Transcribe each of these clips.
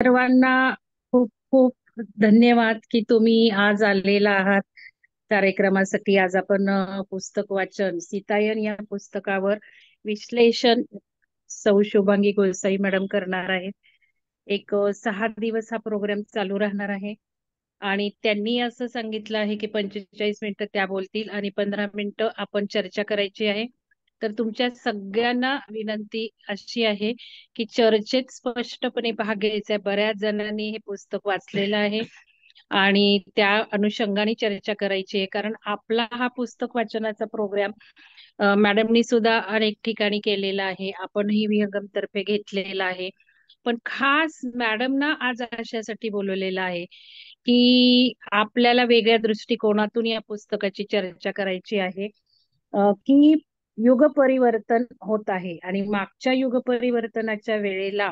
सर्वांना खूप खूप धन्यवाद की तुम्ही आज आलेला आहात कार्यक्रमासाठी. आज आपण पुस्तक वाचन सीतायन या पुस्तकावर विश्लेषण सौ शुभांगी गोसाई मॅडम करणार आहेत. 6 दिवस हा प्रोग्राम चालू राहणार आहे आणि त्यांनी असं सांगितलं आहे की 45 मिनिटं त्या बोलतील आणि 15 मिनिटं आपण चर्चा करायची आहे. तर तुमच्या सगळ्यांना विनंती अशी आहे की चर्चेत स्पष्टपणे भाग घ्यायचा आहे. बऱ्याच जणांनी हे पुस्तक वाचलेलं आहे आणि त्या अनुषंगाने चर्चा करायची आहे, कारण आपला हा पुस्तक वाचनाचा प्रोग्राम मॅडमनी सुद्धा अनेक ठिकाणी केलेला आहे, आपणही विहंगमतर्फे घेतलेला आहे. पण खास मॅडम ना आज अशासाठी बोलवलेलं आहे की आपल्याला वेगळ्या दृष्टिकोनातून या पुस्तकाची चर्चा करायची आहे. की युग परिवर्तन होत आहे आणि मागच्या युग परिवर्तनाच्या वेळेला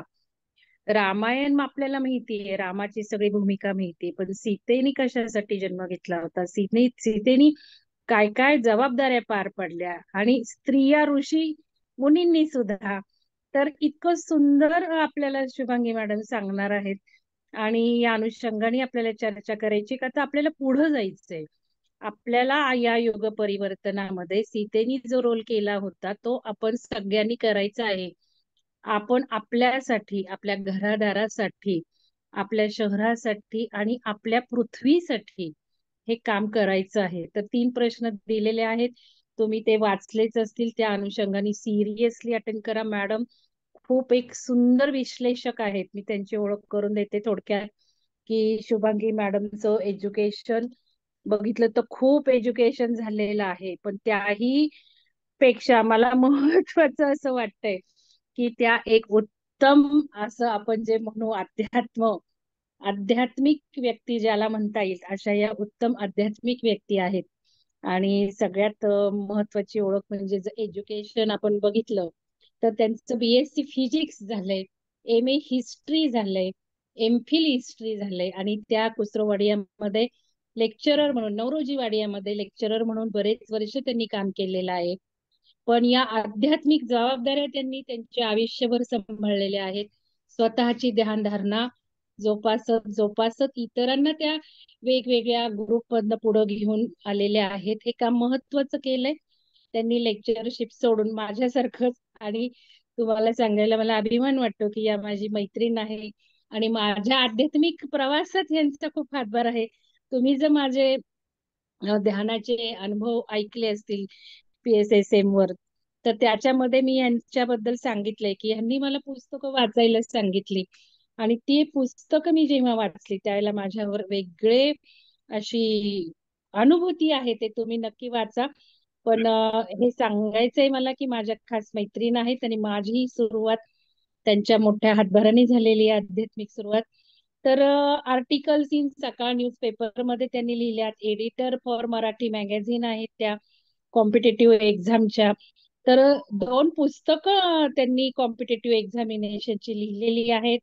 रामायण आपल्याला माहितीये, रामाची सगळी भूमिका माहितीये, पण सीतेने कशासाठी जन्म घेतला होता, सीतेने काय काय जबाबदाऱ्या पार पडल्या आणि स्त्रिया ऋषी मुनींनी सुद्धा. तर इतकं सुंदर आपल्याला शुभांगी मॅडम सांगणार आहेत आणि या अनुषंगाने आपल्याला चर्चा करायची का तर आपल्याला पुढे जायचंय. आपल्याला या युग परिवर्तनामध्ये सीतेनी जो रोल केला होता तो आपण सगळ्यांनी करायचा आहे. आपण आपल्यासाठी, आपल्या घरादारासाठी, आपल्या शहरासाठी आणि आपल्या पृथ्वीसाठी हे काम करायचं आहे. तर 3 प्रश्न दिलेले आहेत, तुम्ही ते वाचलेच असतील, त्या अनुषंगाने सिरियसली अटेंड करा. मॅडम खूप एक सुंदर विश्लेषक आहेत. मी त्यांची ओळख करून देते थोडक्यात की शुभांगी मॅडमचं एज्युकेशन बघितलं तर खूप एज्युकेशन झालेलं आहे, पण त्याही पेक्षा मला महत्वाचं असं वाटतंय की त्या एक उत्तम असं आपण जे म्हणू आध्यात्मिक व्यक्ती ज्याला म्हणता येईल, अशा या उत्तम आध्यात्मिक व्यक्ती आहेत. आणि सगळ्यात महत्वाची ओळख म्हणजे जर एज्युकेशन आपण बघितलं तर त्यांचं बीएससी फिजिक्स झालंय, एम ए हिस्ट्री झालंय, एम फिल हिस्ट्री झालंय आणि त्या कुसरोवाडियामध्ये लेक्चरर म्हणून, नवरोजी वाडियामध्ये लेक्चरर म्हणून बरेच वर्ष त्यांनी काम केलेलं आहे. पण या आध्यात्मिक जबाबदाऱ्या त्यांनी त्यांच्या आयुष्यभर सांभाळलेल्या आहेत. स्वतःची ध्यानधारणा जोपासत जोपासत इतरांना त्या वेगवेगळ्या ग्रुप मधनं पुढे घेऊन आलेल्या आहेत. हे काम महत्वाचं केलंय त्यांनी, लेक्चरशिप सोडून माझ्यासारखंच. आणि तुम्हाला सांगायला मला अभिमान वाटतो की या माझी मैत्रीण आहे आणि माझ्या आध्यात्मिक प्रवासात यांचा खूप हातभार आहे. तुम्ही जर माझे ध्यानाचे अनुभव ऐकले असतील PSSM वर, तर त्याच्यामध्ये मी यांच्याबद्दल सांगितलंय की यांनी मला पुस्तकं वाचायला सांगितली आणि ती पुस्तकं मी जेव्हा वाचली त्यावेळेला माझ्यावर वेगळे अशी अनुभूती आहे. ते तुम्ही नक्की वाचा. पण हे सांगायचंय मला की माझ्या खास मैत्रीण आहेत आणि माझी सुरुवात त्यांच्या मोठ्या हातभाराने झालेली आहे, आध्यात्मिक सुरुवात. तर आर्टिकल्स इन सकाळ न्यूजपेपर मध्ये त्यांनी लिहिल्यात, एडिटर फॉर मराठी मॅगझिन आहेत त्या कॉम्पिटेटिव्ह एक्झामच्या. तर 2 पुस्तकं त्यांनी कॉम्पिटेटिव्ह एक्झामिनेशनची लिहिलेली आहेत.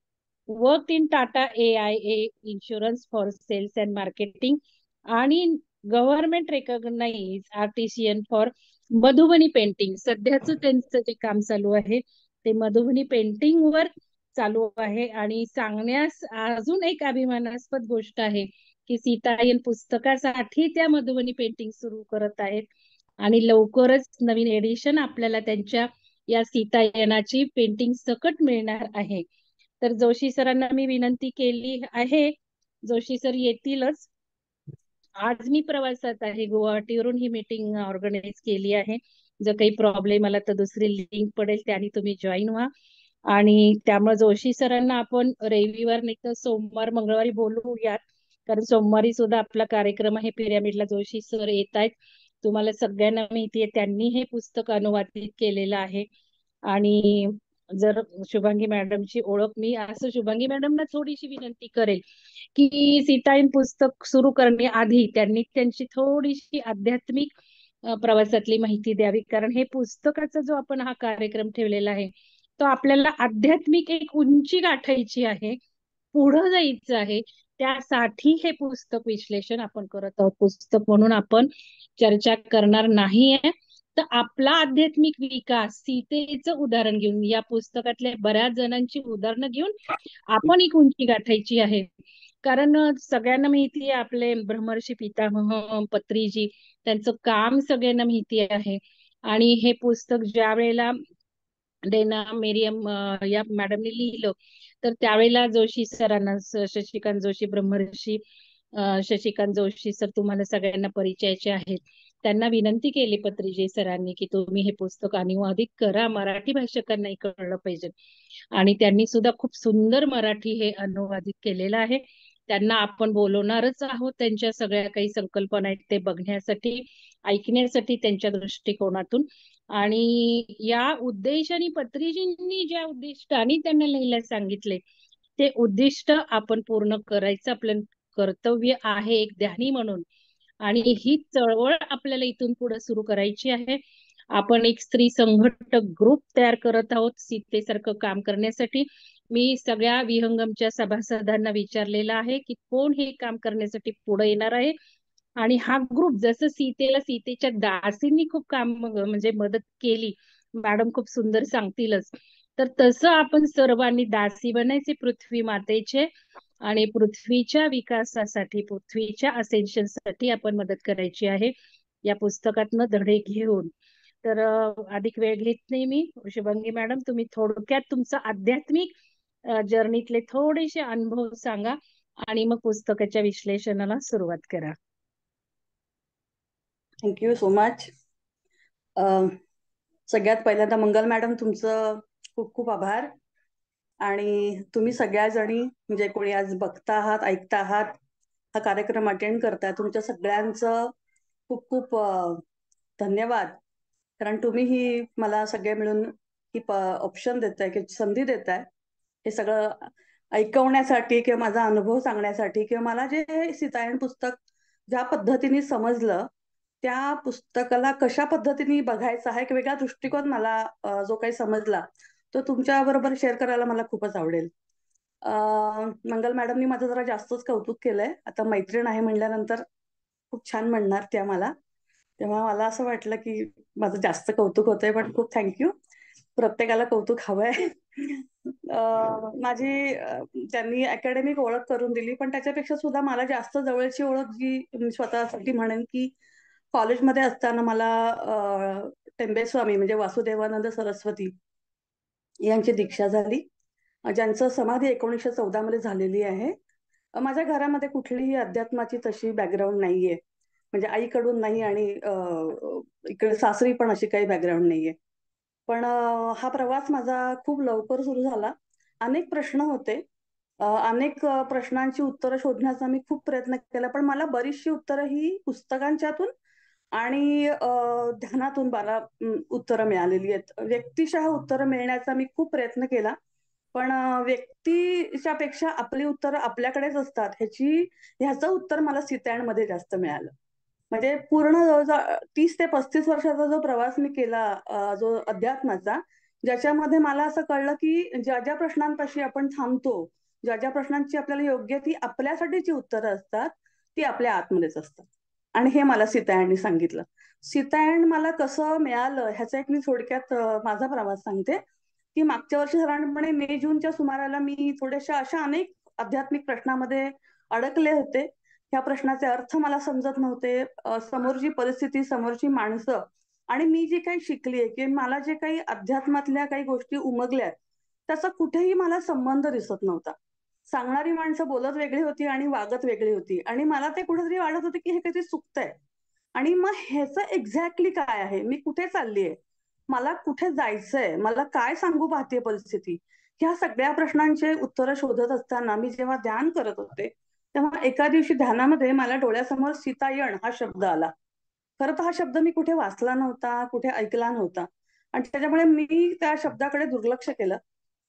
Work in Tata AIA insurance for sales and marketing आणि government recognise artisan for Madhubani painting. सध्याचं त्यांचं जे काम चालू आहे ते मधुबनी पेंटिंग वर चालू आहे. आणि सांगण्यास अजून एक अभिमानास्पद गोष्ट आहे की सीतायन पुस्तकासाठी त्या मधुबनी पेंटिंग सुरू करत आहेत आणि लवकरच नवीन एडिशन आपल्याला त्यांच्या या सीतायनाची पेंटिंग सकट मिळणार आहे. तर जोशी सरांना मी विनंती केली आहे, जोशी सर येतीलच. आज मी प्रवासात आहे, गुवाहाटीवरून ही मीटिंग ऑर्गनाईज केली आहे. जर काही प्रॉब्लेम आला तर दुसरी लिंक पडेल, त्याने तुम्ही जॉईन व्हा. आणि त्यामुळे जोशी सरांना आपण रविवार नाही तर सोमवार मंगळवारी बोलवूयात, कारण सोमवारी सुद्धा आपला कार्यक्रम आहे पिरामिडला. जोशी सर येत आहेत, तुम्हाला सगळ्यांना माहितीये त्यांनी हे पुस्तक अनुवादित केलेलं आहे. आणि जर शुभांगी मॅडमची ओळख, मी असं शुभांगी मॅडमना थोडीशी विनंती करेल की सीताईन पुस्तक सुरू करण्याआधी त्यांनी त्यांची थोडीशी आध्यात्मिक प्रवासातली माहिती द्यावी, कारण हे पुस्तकाचा जो आपण हा कार्यक्रम ठेवलेला आहे तो आपल्याला आध्यात्मिक एक उंची गाठायची आहे, पुढं जायचं आहे. त्यासाठी हे पुस्तक विश्लेषण आपण करत आहोत. पुस्तक म्हणून आपण चर्चा करणार नाहीये. तर आपला आध्यात्मिक विकास सीतेचं उदाहरण घेऊन, या पुस्तकातल्या बऱ्याच जणांची उदाहरणं घेऊन आपण एक उंची गाठायची आहे. कारण सगळ्यांना माहिती आहे आपले ब्रह्मर्षी पितामह पत्रीजी, त्यांचं काम सगळ्यांना माहिती आहे. आणि हे पुस्तक ज्या वेळेला डेना मेरियम या मॅडमने लिहिलं, तर त्यावेळेला जोशी सरांना, शशिकांत जोशी ब्रह्मर्षी शशिकांत जोशी सर तुम्हाला सगळ्यांना परिचयाचे आहेत, त्यांना विनंती केली पत्रीजी सरांनी की तुम्ही हे पुस्तक अनुवादित करा, मराठी भाषकांनाही कळलं पाहिजे. आणि त्यांनी सुद्धा खूप सुंदर मराठी हे अनुवादित केलेलं आहे. त्यांना आपण बोलवणारच आहोत, त्यांच्या सगळ्या काही संकल्पना आहेत ते बघण्यासाठी, ऐकण्यासाठी त्यांच्या दृष्टिकोनातून. आणि या उद्देशाने पत्रीजींनी ज्या उद्दिष्टाने त्यांना लिहायला सांगितले, ते उद्दिष्ट आपण पूर्ण करायचं आपलं कर्तव्य आहे एक ध्यानी म्हणून. आणि ही चळवळ आपल्याला इथून पुढे सुरू करायची आहे. आपण एक स्त्री संघटक ग्रुप तयार करत आहोत सीतेसारखं काम करण्यासाठी. मी सगळ्या विहंगमच्या सभासदांना विचारलेलं आहे की कोण हे काम करण्यासाठी पुढे येणार आहे. आणि हा ग्रुप, जसं सीतेला सीतेच्या दासींनी खूप काम म्हणजे मदत केली, मॅडम खूप सुंदर सांगतीलच, तर तसं आपण सर्वांनी दासी बनायचे पृथ्वी मातेचे. आणि पृथ्वीच्या विकासासाठी, पृथ्वीच्या असेन्शन साठी आपण मदत करायची आहे या पुस्तकातनं धडे घेऊन. तर अधिक वेळ घेत नाही मी. शुभांगी मॅडम, तुम्ही थोडक्यात तुमचं आध्यात्मिक जर्नीतले थोडेसे अनुभव सांगा आणि मग पुस्तकाच्या विश्लेषणाला सुरुवात करा. Thank you so much. सगळ्यात पहिल्यांदा मंगल मॅडम तुमचं खूप खूप आभार. आणि तुम्ही सगळ्या जणी म्हणजे कोणी आज बघता आहात, ऐकता आहात, हा कार्यक्रम अटेंड करताय, तुमच्या सगळ्यांचं खूप खूप धन्यवाद. कारण तुम्ही ही मला सगळे मिळून ही ऑप्शन देताय, की संधी देताय हे सगळं ऐकवण्यासाठी किंवा माझा अनुभव सांगण्यासाठी, किंवा मला जे सीतायन पुस्तक ज्या पद्धतीने समजलं त्या पुस्तकाला कशा पद्धतीने बघायचं आहे, एक वेगळा दृष्टिकोन मला जो काही समजला तो तुमच्या बरोबर शेअर करायला मला खूपच आवडेल. मंगल मॅडमनी माझं जरा जास्तच कौतुक केलंय. आता मैत्रीण आहे म्हणल्यानंतर खूप छान म्हणणार त्या मला, तेव्हा मला असं वाटलं की माझं जास्त कौतुक होतंय, पण खूप थँक्यू. प्रत्येकाला कौतुक हवंय. माझी त्यांनी अकॅडमिक ओळख करून दिली, पण त्याच्यापेक्षा सुद्धा मला जास्त जवळची ओळख जी मी स्वतःसाठी म्हणेन की कॉलेजमध्ये असताना मला टेंबे स्वामी म्हणजे वासुदेवानंद सरस्वती यांची दीक्षा झाली, ज्यांचं समाधी 1914 मध्ये झालेली आहे. माझ्या घरामध्ये कुठलीही अध्यात्माची तशी बॅकग्राऊंड नाहीये, म्हणजे आईकडून नाही आणि इकडे सासरी पण अशी काही बॅकग्राऊंड नाहीये. पण हा प्रवास माझा खूप लवकर सुरू झाला. अनेक प्रश्न होते, अनेक प्रश्नांची उत्तरं शोधण्याचा मी खूप प्रयत्न केला, पण मला बरीचशी उत्तरं ही पुस्तकांच्यातून आणि ध्यानातून मला उत्तरं मिळालेली आहेत. व्यक्तिशः उत्तरं मिळण्याचा मी खूप प्रयत्न केला, पण व्यक्तीच्या पेक्षा आपली उत्तरं आपल्याकडेच असतात ह्याचं उत्तर मला सीतायणमध्ये जास्त मिळालं. म्हणजे पूर्ण जवळजवळ 30 ते 35 वर्षाचा जो प्रवास मी केला जो अध्यात्माचा, ज्याच्यामध्ये मला असं कळलं की ज्या ज्या प्रश्नांपाशी आपण थांबतो, ज्या ज्या प्रश्नांची आपल्याला योग्य ती आपल्यासाठीची उत्तरं असतात, ती आपल्या आतमध्येच असतात. आणि हे मला सीतायणनी सांगितलं. सीतायण मला कसं मिळालं ह्याचा एक मी थोडक्यात माझा प्रवास सांगते. की मागच्या वर्षी साधारणपणे मे जूनच्या सुमाराला मी थोड्याशा अशा अनेक आध्यात्मिक प्रश्नामध्ये अडकले होते. ह्या प्रश्नाचे अर्थ मला समजत नव्हते, समोरची परिस्थिती, समोरची माणसं, आणि मी जी काही शिकलीये की मला जे काही अध्यात्मातल्या काही गोष्टी उमगल्यात त्याचा कुठेही मला संबंध दिसत नव्हता. सांगणारी माणसं बोलत वेगळी होती आणि वागत वेगळी होती, आणि मला ते कुठेतरी वाटत होते की हे काहीतरी चुकतंय. आणि मग ह्याचं एक्झॅक्टली काय आहे, मी कुठे चाललीये, मला कुठे जायचंय, मला काय सांगू पाहते परिस्थिती, ह्या सगळ्या प्रश्नांचे उत्तरं शोधत असताना मी जेव्हा ध्यान करत होते, तेव्हा एका दिवशी ध्यानामध्ये मला डोळ्यासमोर सीतायण हा शब्द आला. खरं तर हा शब्द मी कुठे वाचला नव्हता, कुठे ऐकला नव्हता, आणि त्याच्यामुळे मी त्या शब्दाकडे दुर्लक्ष केलं.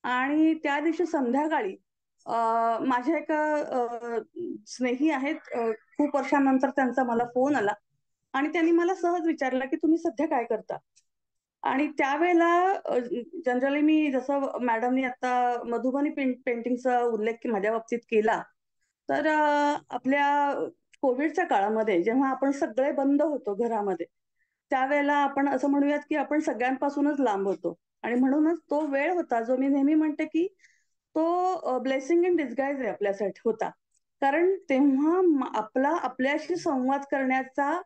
आणि त्या दिवशी संध्याकाळी माझ्या एका स्नेही आहेत, खूप वर्षांनंतर त्यांचा मला फोन आला आणि त्यांनी मला सहज विचारलं की तुम्ही सध्या काय करता. आणि त्यावेळेला जनरली मी जसं मॅडमनी आता मधुबनी पेंटिंगचा उल्लेख माझ्या बाबतीत केला, तर आपल्या कोविडच्या काळामध्ये जेव्हा आपण सगळे बंद होतो घरामध्ये, त्यावेळेला आपण असं म्हणूयात की आपण सगळ्यांपासूनच लांब होतो. आणि म्हणूनच तो वेळ होता जो मी नेहमी म्हणते की तो ब्लेसिंग इन डिस्गाईज आहे आपल्यासाठी होता. कारण तेव्हा आपल्याशी संवाद करण्याचा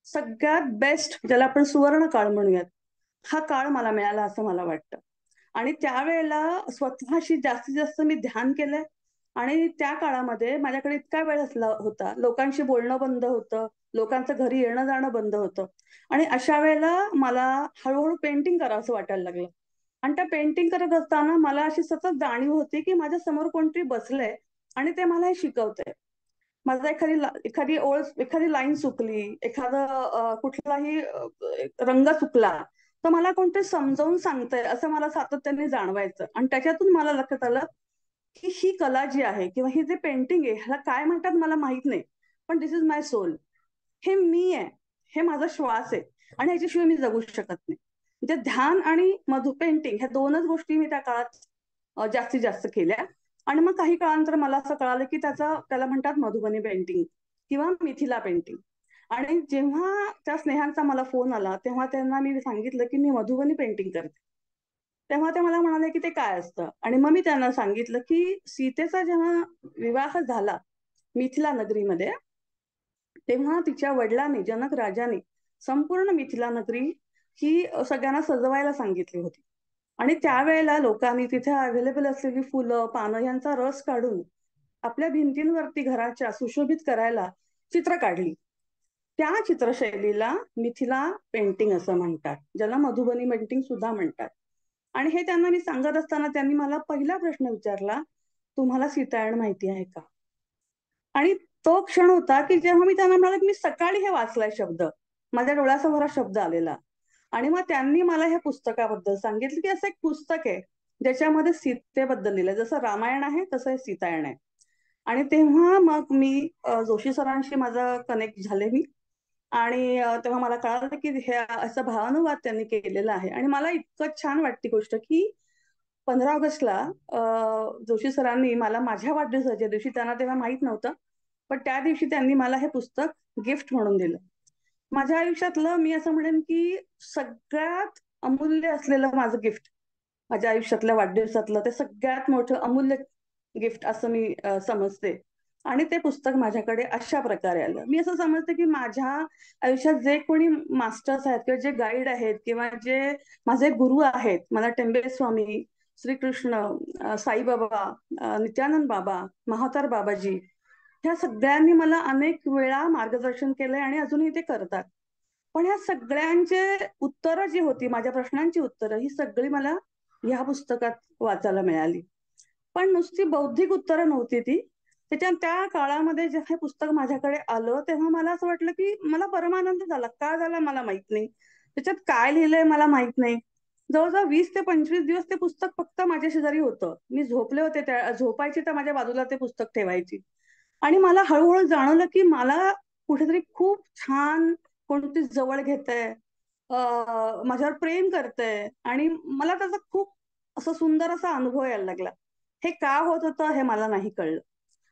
सगळ्यात बेस्ट, ज्याला आपण सुवर्ण काळ म्हणूयात, हा काळ मला मिळाला असं मला वाटतं. आणि त्यावेळेला स्वतःशी जास्तीत जास्त मी ध्यान केलंय. आणि त्या काळामध्ये माझ्याकडे इतका वेळ असला होता, लोकांशी बोलणं बंद होतं, लोकांचं घरी येणं जाणं बंद होतं. आणि अशा वेळेला मला हळूहळू पेंटिंग करावंसं वाटायला लागलं. आणि त्या पेंटिंग करत असताना मला अशी सतत जाणीव होती की माझ्या समोर कोणतरी बसलंय आणि ते मला हे शिकवतंय. माझा एखादी ओळ, एखादी लाईन चुकली, कुठलाही रंग चुकला, तर मला कोणतरी समजावून सांगतंय असं मला सातत्याने जाणवायचं. आणि त्याच्यातून मला लक्षात आलं की ही कला जी आहे किंवा ही जे पेंटिंग आहे ह्याला काय म्हणतात मला माहित नाही, पण दिस इज माय सोल. हे मी आहे, हे माझा श्वास आहे, आणि ह्याच्याशिवाय मी जगू शकत नाही. म्हणजे ध्यान आणि मधु पेंटिंग ह्या दोनच गोष्टी मी त्या काळात जास्तीत जास्त केल्या. आणि मग काही काळानंतर मला असं कळालं की त्याला म्हणतात मधुबनी पेंटिंग किंवा मिथिला पेंटिंग. आणि जेव्हा त्या स्नेहांचा मला फोन आला तेव्हा त्यांना मी सांगितलं की मी मधुबनी पेंटिंग करते. तेव्हा ते मला म्हणाले की ते काय असतं. आणि मग मी त्यांना सांगितलं की सीतेचा जेव्हा विवाह झाला मिथिला नगरीमध्ये, तेव्हा तिच्या वडिलांनी, जनक राजाने, संपूर्ण मिथिला नगरी ही सगळ्यांना सजवायला सांगितली होती. आणि त्यावेळेला लोकांनी तिथे अवेलेबल असलेली फुलं, पानं यांचा रस काढून आपल्या भिंतींवरती घराच्या सुशोभित करायला चित्र काढली. त्या चित्रशैलीला मिथिला पेंटिंग असं म्हणतात, ज्याला मधुबनी पेंटिंग सुद्धा म्हणतात. आणि हे त्यांना मी सांगत असताना त्यांनी मला पहिला प्रश्न विचारला, तुम्हाला सीतायण माहिती आहे का? आणि तो क्षण होता की जेव्हा मी त्यांना म्हणाले की मी सकाळी हे वाचलाय शब्द, माझ्या डोळ्यासमोर हा शब्द आलेला. आणि मग त्यांनी मला हे पुस्तकाबद्दल सांगितलं की असं एक पुस्तक आहे ज्याच्यामध्ये सीतेबद्दल लिहिलंय, जसं रामायण आहे तसं हे सीतायण आहे. आणि तेव्हा मग मी जोशी सरांशी माझं कनेक्ट झाले मी. आणि तेव्हा मला कळालं की हे असं भावानुवाद त्यांनी केलेला आहे. आणि मला इतकं छान वाटते गोष्ट की 15 ऑगस्टला जोशी सरांनी मला माझ्या वाढदिवसाच्या दिवशी, त्यांना तेव्हा माहित नव्हतं, पण त्या दिवशी त्यांनी मला हे पुस्तक गिफ्ट म्हणून दिलं. माझ्या आयुष्यातलं मी असं म्हणेन की सगळ्यात अमूल्य असलेलं माझं गिफ्ट, माझ्या आयुष्यातल्या वाढदिवसातलं ते सगळ्यात मोठं अमूल्य गिफ्ट असं मी समजते. आणि ते पुस्तक माझ्याकडे अशा प्रकारे आलं. मी असं समजते की माझ्या आयुष्यात जे कोणी मास्टर्स आहेत किंवा जे गाईड आहेत किंवा जे माझे गुरु आहेत, मला टेंबे स्वामी, श्रीकृष्ण, साईबाबा, नित्यानंद बाबा, महातार बाबाजी, ह्या सगळ्यांनी मला अनेक वेळा मार्गदर्शन केलंय आणि अजूनही ते करतात. पण ह्या सगळ्यांचे उत्तरं जी होती, माझ्या प्रश्नांची उत्तरं, ही सगळी मला ह्या पुस्तकात वाचायला मिळाली. पण नुसती बौद्धिक उत्तरं नव्हती ती. त्या काळामध्ये जेव्हा हे पुस्तक माझ्याकडे आलं तेव्हा मला असं वाटलं की मला परमानंद झाला. का झाला मला माहित नाही, त्याच्यात काय लिहिलंय मला माहित नाही. जवळजवळ 20 ते 25 दिवस ते पुस्तक फक्त माझ्या शेजारी होतं. मी झोपले होते, त्या झोपायची तर माझ्या बाजूला ते पुस्तक ठेवायची. आणि मला हळूहळू जाणवलं की मला कुठेतरी खूप छान कोणती जवळ घेतंय, माझ्यावर प्रेम करतंय. आणि मला त्याचा खूप असं सुंदर असा अनुभव यायला लागला. हे का होत होतं हे मला नाही कळलं.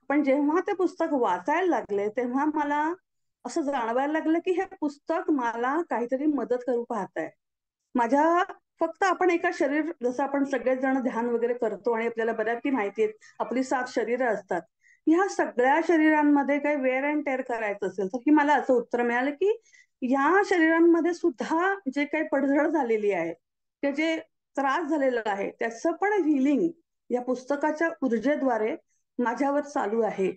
पण जेव्हा ते पुस्तक वाचायला लागले तेव्हा मला असं जाणवायला लागलं की हे पुस्तक मला काहीतरी मदत करू पाहतंय. माझ्या फक्त आपण एका शरीर, जसं आपण सगळेच जण ध्यान वगैरे करतो आणि आपल्याला बऱ्यापैकी माहिती आहे आपली 7 शरीरं असतात, ह्या सगळ्या शरीरांमध्ये काही वेअर अँड टेअर करायचं असेल तर की मला असं उत्तर मिळालं की ह्या शरीरांमध्ये सुद्धा जे काही पडझड झालेली आहे, ते जे त्रास झालेला आहे, त्याचं पण हिलिंग या पुस्तकाच्या ऊर्जेद्वारे माझ्यावर चालू आहे.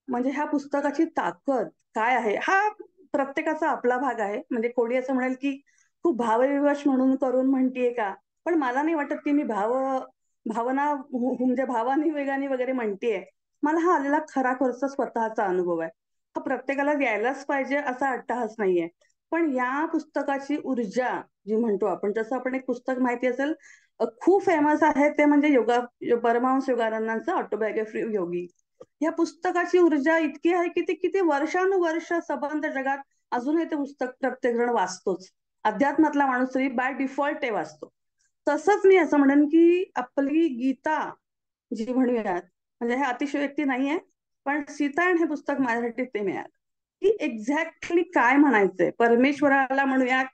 म्हणजे ह्या पुस्तकाची ताकद काय आहे, हा प्रत्येकाचा आपला भाग आहे. म्हणजे कोणी असं म्हणेल की खूप भावविवश म्हणून करून म्हणतीये का, पण मला नाही वाटत की मी भावना म्हणजे भावानी वेगाने वगैरे म्हणतीये. मला हा आलेला खरा खरचा स्वतःचा अनुभव आहे. हा प्रत्येकाला द्यायलाच पाहिजे असा अट्टहास नाहीये. पण या पुस्तकाची ऊर्जा जी म्हणतो आपण, जसं आपण एक पुस्तक माहिती असेल खूप फेमस आहे, ते म्हणजे परमहंस योगानंदांचं ऑटोबायोग्राफी योगी. या पुस्तकाची ऊर्जा इतकी आहे की ती किती वर्षानुवर्ष सबंध जगात अजूनही ते पुस्तक प्रत्येक जण वाचतोच. अध्यात्मातला माणूस तरी बाय डिफॉल्ट ते वाचतो. तसंच मी असं म्हणेन की आपली गीता जी म्हणूयात, म्हणजे हे अतिशयोक्ती नाहीये, पण सीतायण हे पुस्तक माझ्यासाठी ते मिळालं. की एक्झॅक्टली काय म्हणायचंय. परमेश्वराला म्हणूयात,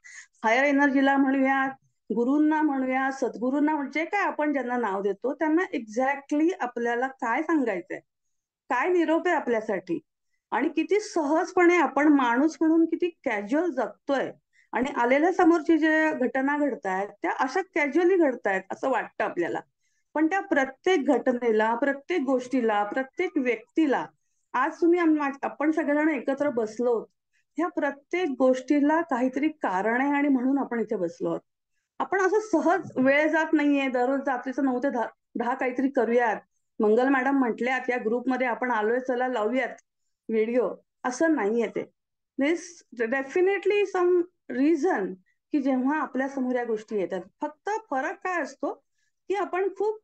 हायर एनर्जीला म्हणूयात, गुरूंना म्हणूया, सद्गुरूंना, म्हणजे काय आपण ज्यांना नाव देतो त्यांना एक्झॅक्टली आपल्याला काय सांगायचंय, काय निरोप आहे आपल्यासाठी. आणि किती सहजपणे आपण माणूस म्हणून किती कॅज्युअल जगतोय. आणि आलेल्या समोरची जे घटना घडतायत त्या अशा कॅज्युअली घडतायत असं वाटतं आपल्याला. पण त्या प्रत्येक घटनेला, प्रत्येक गोष्टीला, प्रत्येक व्यक्तीला, आज तुम्ही आपण सगळेजण एकत्र बसलो, ह्या प्रत्येक गोष्टीला काहीतरी कारण आहे आणि म्हणून आपण इथे बसलो आहोत. आपण असं सहज वेळ जात नाहीये, दररोज रात्रीचं 9 ते 10 काहीतरी करूयात, मंगल मॅडम म्हटल्यात या ग्रुपमध्ये आपण आलोय चला लावूयात व्हिडिओ, असं नाहीये ते. दिस डेफिनेटली सम रिझन की जेव्हा आपल्या समोर या गोष्टी येतात. फक्त फरक काय असतो की आपण खूप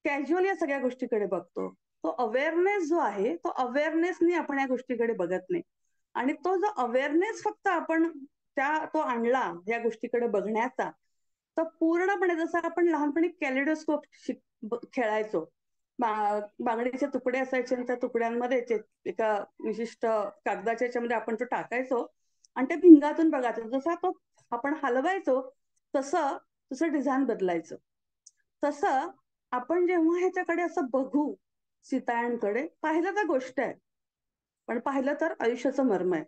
कॅज्युअल या सगळ्या गोष्टीकडे बघतो. तो अवेअरनेस जो आहे तो अवेअरनेसनी आपण या गोष्टीकडे बघत नाही. आणि तो जो अवेअरनेस फक्त आपण तो आणला या गोष्टीकडे बघण्याचा, तर पूर्णपणे जसं आपण लहानपणी कॅलिडोस्कोप खेळायचो. बांगडीचे तुकडे असायचे आणि त्या तुकड्यांमध्ये एका विशिष्ट कागदाच्या याच्यामध्ये आपण तो टाकायचो आणि त्या भिंगातून बघायचो. जसा तो आपण हलवायचो तसं तसं डिझाईन बदलायचं. तसं आपण जेव्हा ह्याच्याकडे असं बघू, सीतायणकडे पाहिलं तर गोष्ट आहे, पण पाहिलं तर आयुष्याचं मर्म आहे.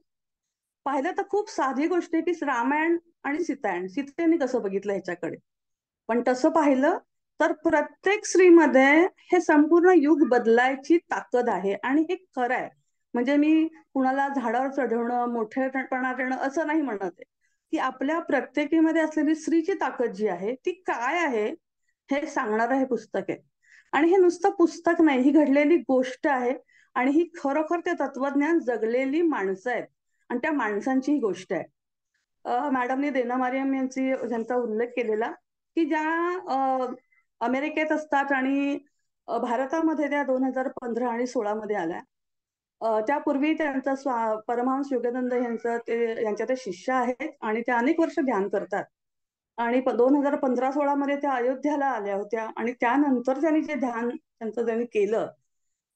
पाहिलं तर खूप साधी गोष्ट आहे की रामायण आणि सीतेने कसं बघितलं ह्याच्याकडे. पण तसं पाहिलं तर प्रत्येक स्त्रीमध्ये हे संपूर्ण युग बदलायची ताकद आहे आणि हे खरं आहे. म्हणजे मी कुणाला झाडावर चढवणं, मोठेपणा देणं असं नाही म्हणत आहे, की आपल्या प्रत्येकीमध्ये असलेली स्त्रीची ताकद जी आहे ती काय आहे हे सांगणारं हे पुस्तक आहे. आणि हे नुसतं पुस्तक नाही, ही घडलेली गोष्ट आहे. आणि ही खरोखर ते तत्वज्ञान जगलेली माणसं आहेत आणि त्या माणसांची ही गोष्ट आहे. मॅडमने देना मारियम यांचा उल्लेख केलेला की ज्या अमेरिकेत असतात आणि भारतामध्ये त्या 2015 आणि 16 मध्ये आल्या. त्यापूर्वी त्यांचा परमहंस योगानंद यांच्या ते शिष्य आहेत आणि त्या अनेक वर्ष ध्यान करतात. आणि 2015-16 मध्ये त्या अयोध्याला आल्या होत्या आणि त्यानंतर त्यांनी जे ध्यान त्यांनी केलं,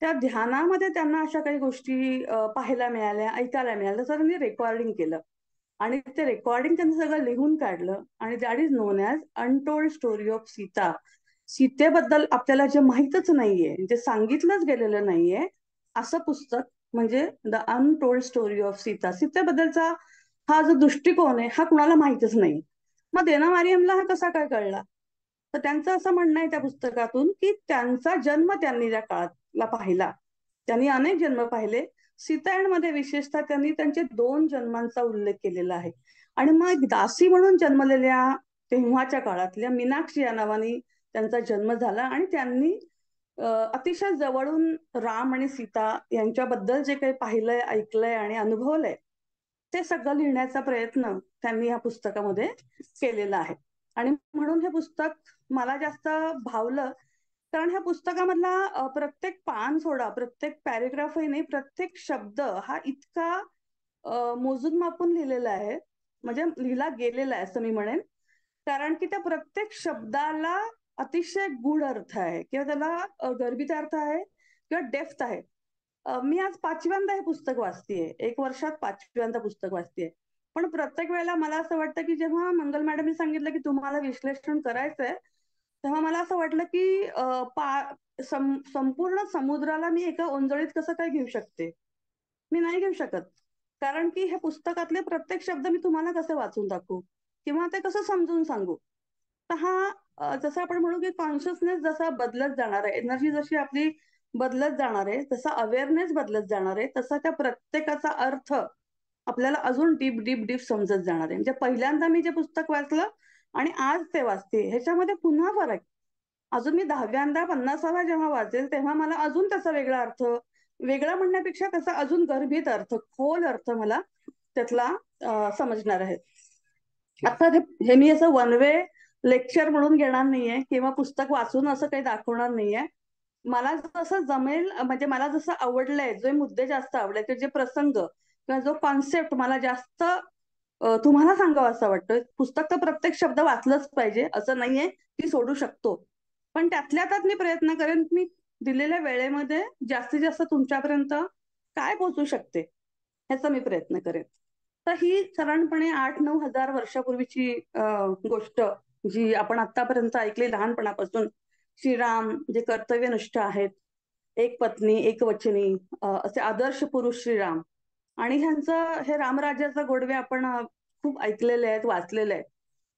त्या ध्यानामध्ये त्यांना अशा काही गोष्टी पाहायला मिळाल्या, ऐकायला मिळाल्या. त्याचं त्यांनी रेकॉर्डिंग केलं आणि ते रेकॉर्डिंग त्यांनी सगळं लिहून काढलं आणि that is known as untold story of Sita. सीतेबद्दल आपल्याला जे माहीतच नाहीये, जे सांगितलंच गेलेलं नाहीये, असं पुस्तक म्हणजे the untold story of Sita. सीतेबद्दलचा हा जो दृष्टिकोन आहे हा कुणाला माहितच नाही. मग देना मारियमला हा कसा काय कळला? तर त्यांचं असं म्हणणं आहे त्या पुस्तकातून की त्यांचा जन्म त्यांनी त्या काळातला पाहिला. त्यांनी अनेक जन्म पाहिले. सीतायणमध्ये विशेषतः त्यांनी त्यांचे 2 जन्मांचा उल्लेख केलेला आहे. आणि मग दासी म्हणून जन्मलेल्या तेव्हाच्या काळातल्या मीनाक्षी या नावाने त्यांचा जन्म झाला आणि त्यांनी अतिशय जवळून राम आणि सीता यांच्याबद्दल जे काही पाहिलंय, ऐकलंय आणि अनुभवलंय ते सगळं लिहिण्याचा प्रयत्न त्यांनी या पुस्तकामध्ये केलेला आहे. आणि म्हणून हे पुस्तक मला जास्त भावलं, कारण ह्या पुस्तकामधला प्रत्येक पान सोडा, प्रत्येक पॅरेग्राफही नाही, प्रत्येक शब्द हा इतका मोजून मापून लिहिलेला आहे, म्हणजे लिहिला गेलेला आहे असं मी म्हणेन. कारण की त्या प्रत्येक शब्दाला अतिशय गूढ अर्थ आहे किंवा त्याला गर्भित अर्थ आहे किंवा डेप्थ आहे. मी आज 5व्यांदा हे पुस्तक वाचतेय, 1 वर्षात 5व्यांदा पुस्तक वाचतेय. पण प्रत्येक वेळेला मला असं वाटतं की जेव्हा मंगल मॅडमनी सांगितलं की तुम्हाला विश्लेषण करायचंय, तेव्हा मला असं वाटलं की संपूर्ण समुद्राला मी एका ओंजळीत कसं काय घेऊ शकते. मी नाही घेऊ शकत. कारण की हे पुस्तकातले प्रत्येक शब्द मी तुम्हाला कसे वाचून दाखवू किंवा ते कसं समजून सांगू. तर हा जसं आपण म्हणू की कॉन्शियसनेस जसा बदलत जाणार आहे, एनर्जी जशी आपली बदलत जाणार आहे, तसा अवेअरनेस बदलत जाणार आहे, तसा त्या प्रत्येकाचा अर्थ आपल्याला अजून डीप डीप डीप समजत जाणार आहे. म्हणजे पहिल्यांदा मी जे पुस्तक वाचलं आणि आज ते वाचते ह्याच्यामध्ये पुन्हा फरक. अजून मी 10व्यांदा 50वा जेव्हा वाचेल तेव्हा मला अजून त्याचा वेगळा अर्थ, वेगळा म्हणण्यापेक्षा त्याचा अजून गर्भित अर्थ, खोल अर्थ मला त्यातला समजणार आहे. आता हे मी असं वन वे लेक्चर म्हणून घेणार नाहीये किंवा पुस्तक वाचून असं काही दाखवणार नाहीये. मला जसं जमेल, म्हणजे मला जसं आवडलंय, जे मुद्दे जास्त आवडले, ते जे प्रसंग किंवा जो कॉन्सेप्ट मला जास्त तुम्हाला सांगावं असं वाटतं. पुस्तक तर प्रत्येक शब्द वाचलंच पाहिजे असं नाहीये की सोडू शकतो, पण त्यातल्या त्यात मी प्रयत्न करेन मी दिलेल्या वेळेमध्ये जास्तीत जास्त तुमच्यापर्यंत काय पोहोचू शकते ह्याचा मी प्रयत्न करेन. तर ही साधारणपणे 8-9 हजार वर्षापूर्वीची गोष्ट जी आपण आतापर्यंत ऐकली लहानपणापासून. श्रीराम जे कर्तव्यनिष्ठ आहेत, एक पत्नी एक वचनी, असे आदर्श पुरुष श्रीराम. आणि ह्यांचं हे रामराज्याचा गोडवे आपण खूप ऐकलेले आहेत, वाचलेले आहेत.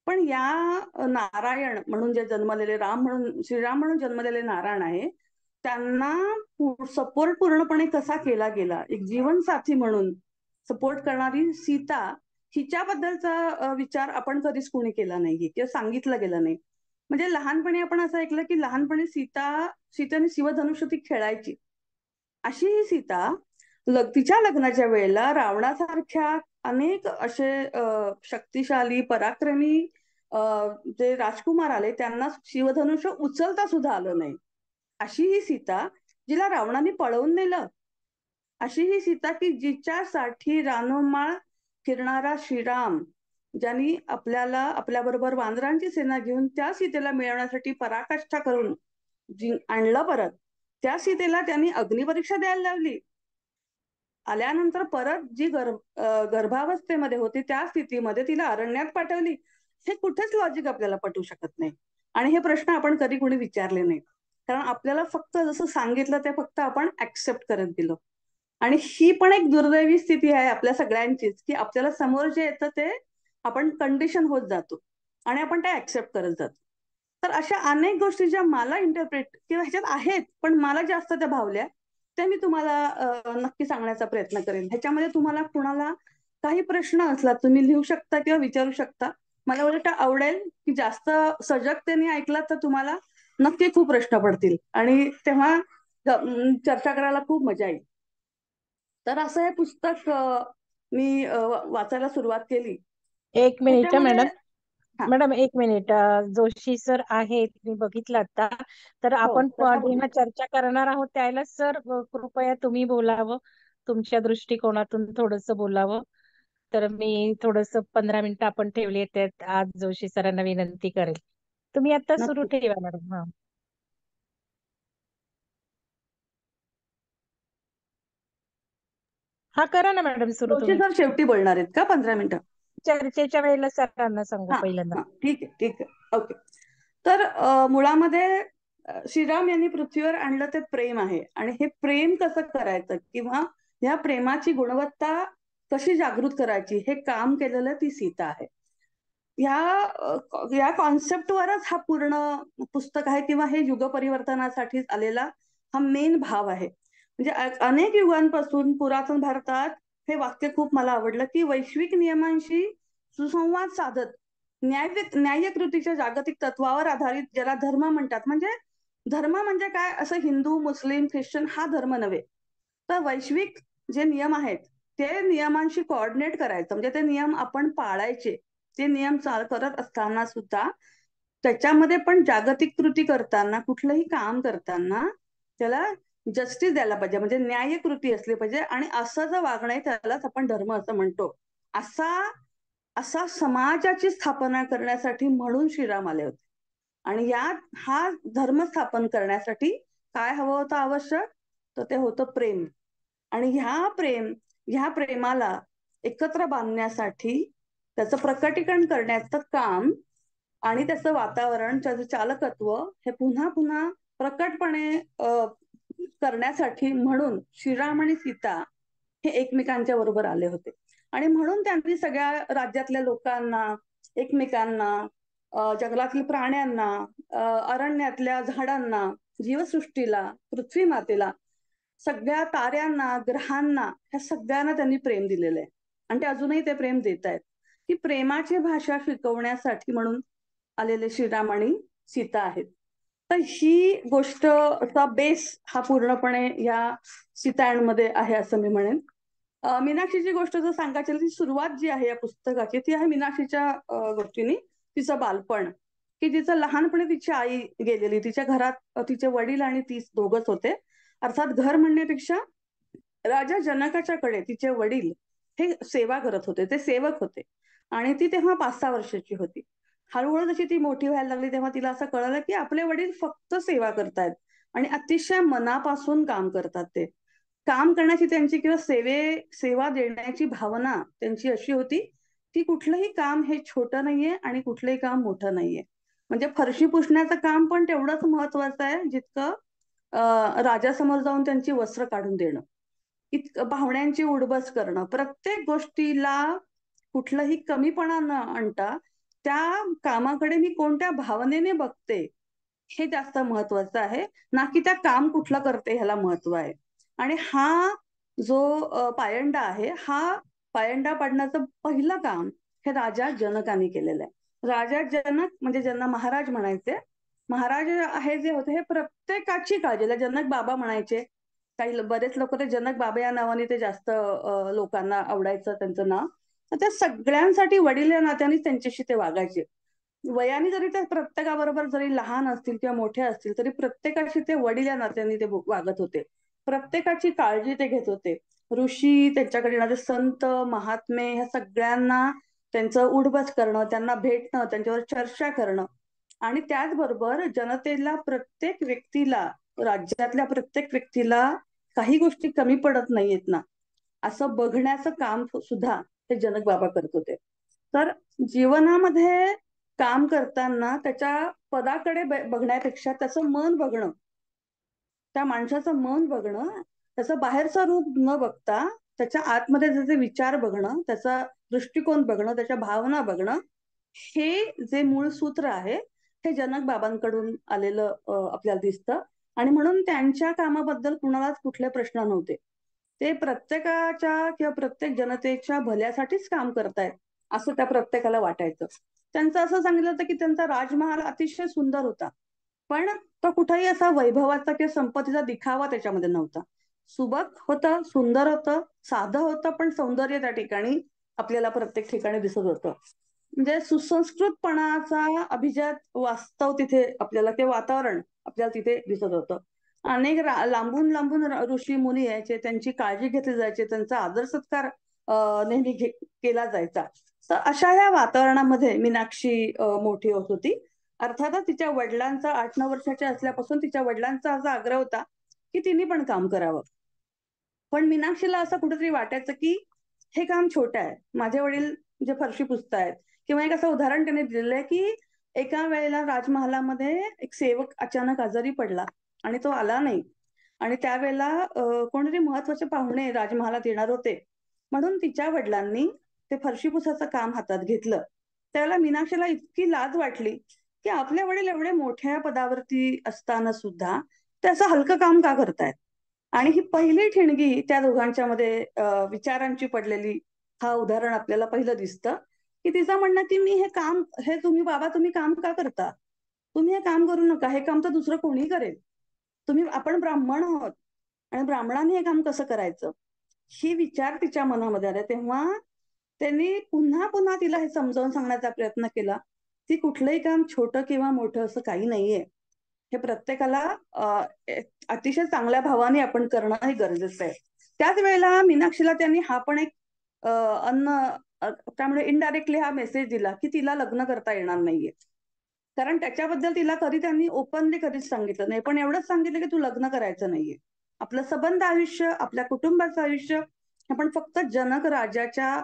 पण या नारायण म्हणून जे जन्मलेले, राम म्हणून श्रीराम म्हणून जन्मलेले नारायण आहे, त्यांना सपोर्ट पूर्णपणे कसा केला गेला, एक जीवनसाथी म्हणून सपोर्ट करणारी सीता, हिच्याबद्दलचा विचार आपण कधीच कोणी केला नाहीये किंवा सांगितलं गेलं नाही. म्हणजे लहानपणी आपण असं ऐकलं की लहानपणी सीतेने शिवधनुष्य ती खेळायची. अशी ही सीता तिच्या लग्नाच्या वेळेला रावणासारख्या अनेक असे शक्तिशाली पराक्रमी जे राजकुमार आले, त्यांना शिवधनुष्य उचलता सुद्धा आलं नाही. अशी ही सीता जिला रावणाने पळवून नेलं. अशी ही सीता की जिच्यासाठी रानोमाळ फिरणारा श्रीराम, ज्यांनी आपल्याबरोबर वानरांची सेना घेऊन त्या सीतेला मिळवण्यासाठी पराकाष्ठा करून आणलं परत, त्या सीतेला त्यांनी अग्निपरीक्षा द्यायला लावली. आल्यानंतर परत जी गर्भावस्थेमध्ये होती त्या स्थितीमध्ये तिला अरण्यात पाठवली. हे कुठेच लॉजिक आपल्याला पटू शकत नाही. आणि हे प्रश्न आपण कधी कोणी विचारले नाहीत, कारण आपल्याला फक्त जसं सांगितलं ते फक्त आपण ऍक्सेप्ट करत गेलो. आणि ही पण एक दुर्दैवी स्थिती आहे आपल्या सगळ्यांचीच, की आपल्याला समोर जे येतं ते आपण कंडिशन होत जातो आणि आपण ते ऍक्सेप्ट करत जातो. तर अशा अनेक गोष्टी ज्या मला इंटरप्रेट किंवा ह्याच्यात आहेत पण मला जास्त त्या भावल्या, त्या मी तुम्हाला नक्की सांगण्याचा प्रयत्न करेन. ह्याच्यामध्ये तुम्हाला कुणाला काही प्रश्न असला तुम्ही लिहू शकता किंवा विचारू शकता. मला उलट आवडेल की जास्त सजगतेने ऐकला तर तुम्हाला नक्की खूप प्रश्न पडतील आणि तेव्हा चर्चा करायला खूप मजा येईल. तर असं हे पुस्तक मी वाचायला सुरुवात केली. एक मिनिट त्याच्यामध्ये मॅडम. हा मॅडम एक मिनिट, जोशी सर आहेत, मी बघितलं आता. तर हो आपण त्यांना बोलू. जेव्हा चर्चा करणार आहोत त्यावेळेला सर कृपया तुम्ही बोलावं, तुमच्या दृष्टिकोनातून थोडस बोलावं. तर मी थोडस 15 मिनिटं आपण ठेवली आहेत, आज जोशी सरांना विनंती करेल. तुम्ही आता सुरू नक्की. ठेवा मॅडम. हा करा ना मॅडम सुरू जोशी तुम्ही. सर शेवटी बोलणार आहेत का 15 मिनिटं? चर्चेच्या वेळेला सरांना सांगू हा पहिल्यांदा. हा ठीक आहे ठीक आहे ओके. तर मुळामध्ये श्रीराम यांनी पृथ्वीवर आणलं ते प्रेम आहे. आणि हे प्रेम कसं करायचं किंवा या प्रेमाची गुणवत्ता कशी जागृत करायची हे काम केलेलं ती सीता आहे. या कॉन्सेप्टवरच हा पूर्ण पुस्तक आहे किंवा हे युग परिवर्तनासाठी आलेला हा मेन भाव आहे. म्हणजे अनेक युगांपासून पुरातन भारतात हे वाक्य खूप मला आवडलं की वैश्विक नियमांशी सुसंवाद साधत न्यायकृतीच्या जागतिक तत्वावर आधारित, ज्याला धर्म म्हणतात. म्हणजे धर्म म्हणजे काय, असं हिंदू मुस्लिम ख्रिश्चन हा धर्म नव्हे, तर वैश्विक जे नियम आहेत ते नियमांशी कोऑर्डिनेट करायचं. म्हणजे ते नियम आपण पाळायचे. ते नियम करत असताना सुद्धा त्याच्यामध्ये पण जागतिक कृती करताना, कुठलंही काम करताना त्याला जस्टिस द्यायला पाहिजे, म्हणजे न्यायकृती असली पाहिजे. आणि असं जर वागणं आहे त्यालाच आपण धर्म असं म्हणतो. असा असा समाजाची स्थापना करण्यासाठी म्हणून श्रीराम आले होते. आणि हा धर्म स्थापन करण्यासाठी काय हवं होतं आवश्यक, तर ते होतं प्रेम. आणि ह्या प्रेमाला एकत्र बांधण्यासाठी त्याचं प्रकटीकरण करण्याचं काम आणि त्याचं वातावरण, त्याचं चालकत्व हे पुन्हा पुन्हा प्रकटपणे करण्यासाठी म्हणून श्रीराम आणि सीता हे एकमेकांच्या बरोबर आले होते. आणि म्हणून त्यांनी सगळ्या राज्यातल्या लोकांना, एकमेकांना, जंगलातील प्राण्यांना, अरण्यातल्या झाडांना, जीवसृष्टीला, पृथ्वी मातेला, सगळ्या ताऱ्यांना, ग्रहांना, ह्या सगळ्यांना त्यांनी प्रेम दिलेलं आहे. आणि ते अजूनही ते प्रेम देत आहेत. की प्रेमाची भाषा शिकवण्यासाठी म्हणून आलेले श्रीराम आणि सीता आहेत. तर ही गोष्टचा बेस हा पूर्णपणे या सीतायणमध्ये आहे असं मी म्हणेन. मीनाक्षीची गोष्ट जर सांगायची ती सुरुवात जी आहे या पुस्तकाची ती आहे मीनाक्षीच्या गोष्टीनी. तिचं बालपण, की जिचं लहानपणी तिची आई गेलेली, तिच्या घरात तिचे वडील आणि ती दोघच होते. अर्थात घर म्हणण्यापेक्षा राजा जनकाच्या कडे तिचे वडील हे सेवा करत होते, ते सेवक होते. आणि ती तेव्हा 5-6 वर्षाची होती. हळूहळू जशी ती मोठी व्हायला लागली तेव्हा तिला असं कळलं की आपले वडील फक्त सेवा करतायत आणि अतिशय मनापासून काम करतात ते. काम करण्याची त्यांची किंवा सेवा देण्याची भावना त्यांची अशी होती की कुठलंही काम हे छोटं नाहीये आणि कुठलंही काम मोठं नाहीये. म्हणजे फरशी पुसण्याचं काम पण तेवढंच महत्वाचं आहे जितकं राजासमोर जाऊन त्यांची वस्त्र काढून देणं, इतकं पाहुण्यांची उडबस करणं, प्रत्येक गोष्टीला कुठलंही कमीपणा न आणता त्या कामाकडे मी कोणत्या भावनेने बघते हे जास्त महत्वाचं आहे, ना की त्या काम कुठलं करते ह्याला महत्व आहे. आणि हा जो पायंडा आहे, हा पायंडा पाडण्याचं पहिलं काम हे राजा जनकाने केलेलं आहे. राजा जनक म्हणजे ज्यांना महाराज म्हणायचे, महाराज आहे जे होते हे प्रत्येकाची काळजी, जनक बाबा म्हणायचे. बरेच लोक ते जनक बाबा या नावाने ते जास्त लोकांना आवडायचं त्यांचं नाव. तर त्या सगळ्यांसाठी वडील या नात्याने त्यांच्याशी ते वागायचे. वयाने जरी ते प्रत्येकाबरोबर जरी लहान असतील किंवा मोठे असतील तरी प्रत्येकाशी ते वडील या नात्याने ते वागत होते. प्रत्येकाची काळजी ते घेत होते. ऋषी, त्यांच्याकडे येणारे संत, महात्मे, ह्या सगळ्यांना त्यांचं उठबस करणं, त्यांना भेटणं, त्यांच्यावर चर्चा करणं आणि त्याचबरोबर जनतेला, प्रत्येक व्यक्तीला, राज्यातल्या प्रत्येक व्यक्तीला काही गोष्टी कमी पडत नाहीयेत ना असं बघण्याचं काम सुद्धा ते जनक बाबा करत होते. तर जीवनामध्ये काम करताना त्याच्या पदाकडे बघण्यापेक्षा त्याचं मन बघणं, त्या माणसाचं मन बघणं, त्याचं बाहेरचं रूप न बघता त्याच्या आतमध्ये त्याचे विचार बघणं, त्याचा दृष्टिकोन बघणं, त्याच्या भावना बघणं, हे जे मूळ सूत्र आहे हे जनक बाबांकडून आलेलं आपल्याला दिसतं. आणि म्हणून त्यांच्या कामाबद्दल कुणालाच कुठले प्रश्न नव्हते. ते प्रत्येकाच्या किंवा प्रत्येक जनतेच्या भल्यासाठीच काम करतायत असं त्या प्रत्येकाला वाटायचं. त्यांचं असं सांगितलं होतं की त्यांचा राजमहाल अतिशय सुंदर होता, पण तो कुठेही असा वैभवाचा किंवा संपत्तीचा दिखावा त्याच्यामध्ये नव्हता. सुबक होतं, सुंदर होतं, साधं होतं, पण सौंदर्य त्या ठिकाणी आपल्याला प्रत्येक ठिकाणी दिसत होतं. म्हणजे सुसंस्कृतपणाचा अभिजात वास्तव तिथे आपल्याला, ते वातावरण आपल्याला तिथे दिसत होतं. अनेक लांबून लांबून ऋषी मुनी यायचे, त्यांची काळजी घेतली जायची, त्यांचा आदर सत्कार नेहमी केला जायचा. तर अशा या वातावरणामध्ये मीनाक्षी मोठी होत होती. अर्थातच तिच्या वडिलांचा 8-9 वर्षाच्या असल्यापासून तिच्या वडिलांचा असा आग्रह होता की तिने पण काम करावं. पण मीनाक्षीला असं कुठेतरी वाटायचं की हे काम छोटं आहे, माझे वडील जे फरशी पुसतायत. किंवा एक असं उदाहरण त्याने दिलेलं आहे की एका वेळेला राजमहालामध्ये एक सेवक अचानक आजारी पडला आणि तो आला नाही. आणि त्यावेळेला कोणतरी महत्वाचे पाहुणे राजमहालात येणार होते, म्हणून तिच्या वडिलांनी ते फरशी पुसाचं काम हातात घेतलं. त्यावेळेला मीनाक्षीला इतकी लाज वाटली की आपले वडील एवढे मोठ्या पदावरती असताना सुद्धा त्याचं हलकं काम का करतायत. आणि ही पहिली ठिणगी त्या दोघांच्या मध्ये विचारांची पडलेली, हा उदाहरण आपल्याला पहिलं दिसतं की तिचं म्हणणं की मी हे काम, हे तुम्ही बाबा तुम्ही काम का करता, तुम्ही हे काम करू नका, हे काम तर दुसरं कोणी करेल. आपण ब्राह्मण आहोत आणि ब्राह्मणांनी हे काम कसं करायचं, ही विचार तिच्या मनामध्ये आले. तेव्हा त्यांनी पुन्हा पुन्हा तिला हे समजावून सांगण्याचा प्रयत्न केला की कुठलंही काम छोटं किंवा मोठं असं काही नाहीये. हे प्रत्येकाला अतिशय चांगल्या भावाने आपण करणं हे गरजेचं आहे. त्याच वेळेला मीनाक्षीला त्यांनी हा पण एक त्यामुळे इनडायरेक्टली हा मेसेज दिला की तिला लग्न करता येणार नाहीये. कारण त्याच्याबद्दल तिला कधी त्यांनी ओपनली कधीच सांगितलं नाही, पण एवढंच सांगितलं की तू लग्न करायचं नाहीये. आपलं सबंध आयुष्य, आपल्या कुटुंबाचं आयुष्य आपण फक्त जनक राजाच्या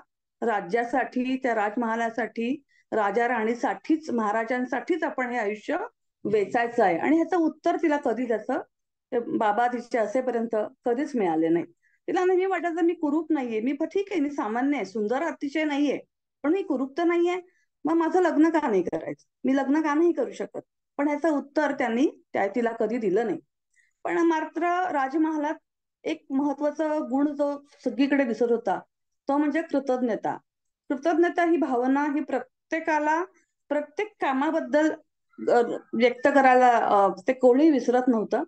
राज्यासाठी, त्या राजमहालासाठी, राजा राणीसाठीच, महाराजांसाठीच आपण हे आयुष्य वेचायचं आहे. आणि ह्याचं उत्तर तिला कधी त्याचं बाबा तिचे असेपर्यंत कधीच मिळाले नाही. तिला नेहमी वाटायचं मी कुरूप नाहीये, मी ठीक आहे, मी सामान्य आहे, सुंदर अतिशय नाहीये, पण मी कुरूप तर नाहीये, मग माझं लग्न का नाही करायचं, मी लग्न का नाही करू शकत. पण ह्याचं उत्तर त्यांनी तिला कधी दिलं नाही. पण मात्र राजमहालात एक महत्वाचा गुण जो सगळीकडे दिसत होता तो म्हणजे कृतज्ञता. कृतज्ञता ही भावना ही प्रत्येकाला प्रत्येक कामाबद्दल व्यक्त करायला ते कोणी विसरत नव्हतं.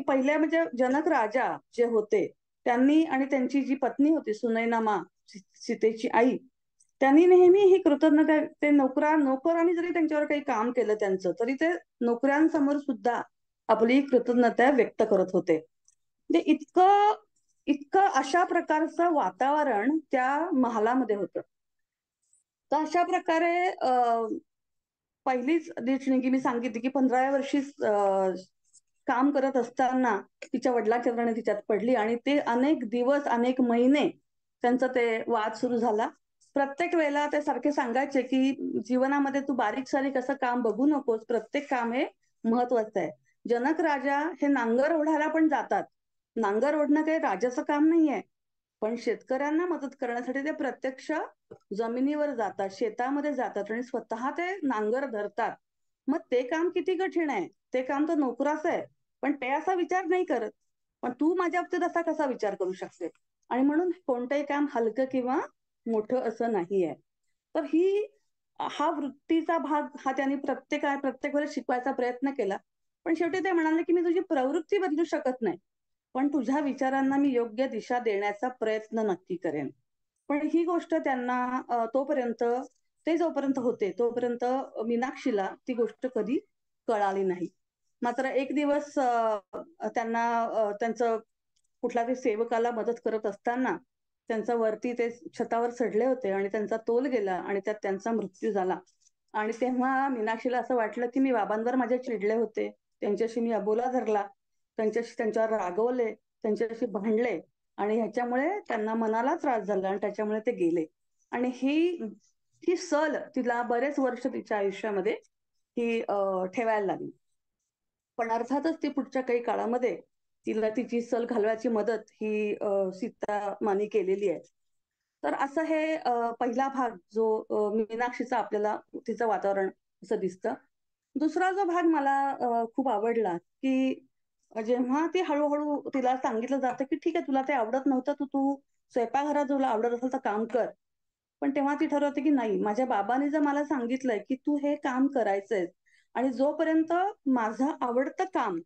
पहिल्या म्हणजे जनक राजा जे होते त्यांनी आणि त्यांची जी पत्नी होती सुनैना, सीतेची आई, त्यांनी नेहमी ही कृतज्ञता, ते नोकरांनी जरी त्यांच्यावर काही काम केलं त्यांचं, तरी ते नोकऱ्यांसमोर सुद्धा आपली कृतज्ञता व्यक्त करत होते. म्हणजे इतकं इतकं अशा प्रकारचं वातावरण त्या महालामध्ये होतं. तर अशा प्रकारे पहिलीच दिवशी मी सांगितली की 15व्या वर्षी काम करत असताना तिच्या वडिलांच्या चरणी तिच्यात पडली आणि ते अनेक दिवस अनेक महिने त्यांचा ते वाद सुरू झाला. प्रत्येक वेळेला ते सारखे सांगायचे की जीवनामध्ये तू बारीक सारीक असं काम बघू नकोस, प्रत्येक काम हे महत्वाचं आहे. जनक राजा हे नांगर ओढायला पण जातात. नांगर ओढणं काही राजाचं काम नाहीये, पण शेतकऱ्यांना मदत करण्यासाठी ते प्रत्यक्ष जमिनीवर जातात, शेतामध्ये जातात आणि स्वतः ते नांगर धरतात. मग ते काम किती कठीण आहे, ते काम तर नोकराचं आहे, पण ते असा विचार नाही करत. पण तू माझ्या बाबतीत असा कसा विचार करू शकते? आणि म्हणून कोणतंही काम हलकं किंवा मोठं असं नाहीये. तर हा वृत्तीचा भाग हा त्यांनी प्रत्येक वेळेला शिकवायचा प्रयत्न केला. पण शेवटी ते म्हणाले की मी तुझी प्रवृत्ती बदलू शकत नाही, पण तुझ्या विचारांना मी योग्य दिशा देण्याचा प्रयत्न नक्की करेन. पण ही गोष्ट त्यांना तोपर्यंत ते जोपर्यंत होते तोपर्यंत मीनाक्षीला ती गोष्ट कधी कळाली नाही. मात्र एक दिवस त्यांना त्यांचं कुठल्या तरी सेवकाला मदत करत असताना त्यांचा वरती ते छतावर चढले होते आणि त्यांचा तोल गेला आणि त्यात त्यांचा मृत्यू झाला. आणि तेव्हा मीनाक्षीला असं वाटलं की मी बाबांवर माझे चिडले होते, त्यांच्याशी मी अबोला धरला, त्यांच्यावर रागवले, त्यांच्याशी भांडले आणि ह्याच्यामुळे त्यांना मनाला त्रास झाला आणि त्याच्यामुळे ते गेले. आणि ही सल तिला बरेच वर्ष तिच्या आयुष्यामध्ये ठेवायला लागली. पण अर्थातच ती पुढच्या काही काळामध्ये तिला तिची सल घालवायची मदत ही सीतामाने केलेली आहे. तर असं हे पहिला भाग जो मीनाक्षीचा आपल्याला तिचं वातावरण असं दिसतं. दुसरा जो भाग मला खूप आवडला की जेव्हा ती हळूहळू तिला सांगितलं जातं की ठीक आहे तुला ते आवडत नव्हतं, तू स्वयंपाकघरात तुला आवडत असेल तर काम कर. पण तेव्हा ती ठरवते की नाही, माझ्या बाबांनी जर मला सांगितलंय की तू हे काम करायचंय आणि जोपर्यंत माझं आवडतं काम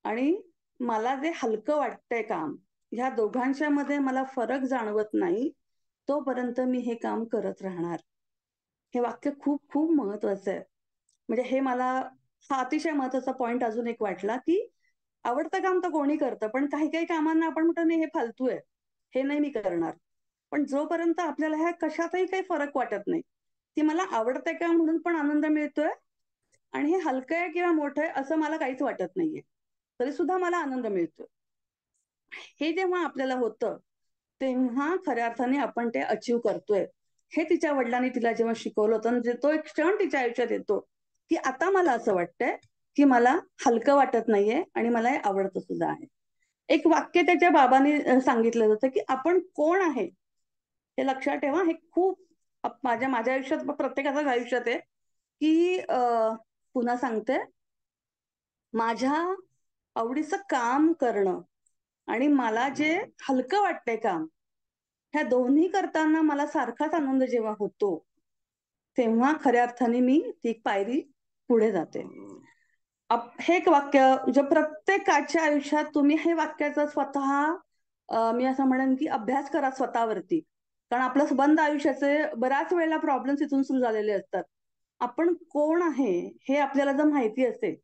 आणि मला जे हलकं वाटतंय काम ह्या दोघांच्या मध्ये मला फरक जाणवत नाही, तोपर्यंत मी हे काम करत राहणार. हे वाक्य खूप खूप महत्वाचं आहे. म्हणजे हे मला हा अतिशय महत्वाचा पॉइंट अजून एक वाटला की आवडतं काम तर कोणी करतं, पण काही काही कामांना आपण म्हणतो नाही हे फालतू आहे, हे नाही मी करणार. पण जोपर्यंत आपल्याला ह्या कशातही काही फरक वाटत नाही की मला आवडतंय का म्हणून पण आनंद मिळतोय आणि हे हलकं आहे किंवा मोठं आहे असं मला काहीच वाटत नाहीये, तरी सुद्धा मला आनंद मिळतोय, हे जेव्हा आपल्याला होतं तेव्हा खऱ्या अर्थाने आपण ते अचीव करतोय. हे तिच्या वडिलांनी तिला जेव्हा शिकवलं होतं, म्हणजे तो एक क्षण तिच्या आयुष्यात येतो की आता मला असं वाटतंय की मला हलकं वाटत नाहीये आणि मला हे आवडतं सुद्धा आहे. एक वाक्य त्याच्या बाबांनी सांगितलं होतं की आपण कोण आहे हे लक्षात ठेवा. हे खूप माझ्या आयुष्यात, प्रत्येकाच्याच आयुष्यात आहे की पुन्हा सांगते, माझ्या आवडीचं काम करणं आणि मला जे हलकं वाटतंय काम, ह्या दोन्ही करताना मला सारखाच आनंद जेव्हा होतो तेव्हा खऱ्या अर्थाने मी ती पायरी पुढे जाते. हे एक वाक्य जे प्रत्येकाच्या आयुष्यात तुम्ही हे वाक्याचा स्वतः मी असं म्हणेन की अभ्यास करा स्वतःवरती. कारण आपलं बंद आयुष्याचे बऱ्याच वेळेला प्रॉब्लेम्स इथून सुरू झालेले असतात. आपण कोण आहे हे आपल्याला जर माहिती असेल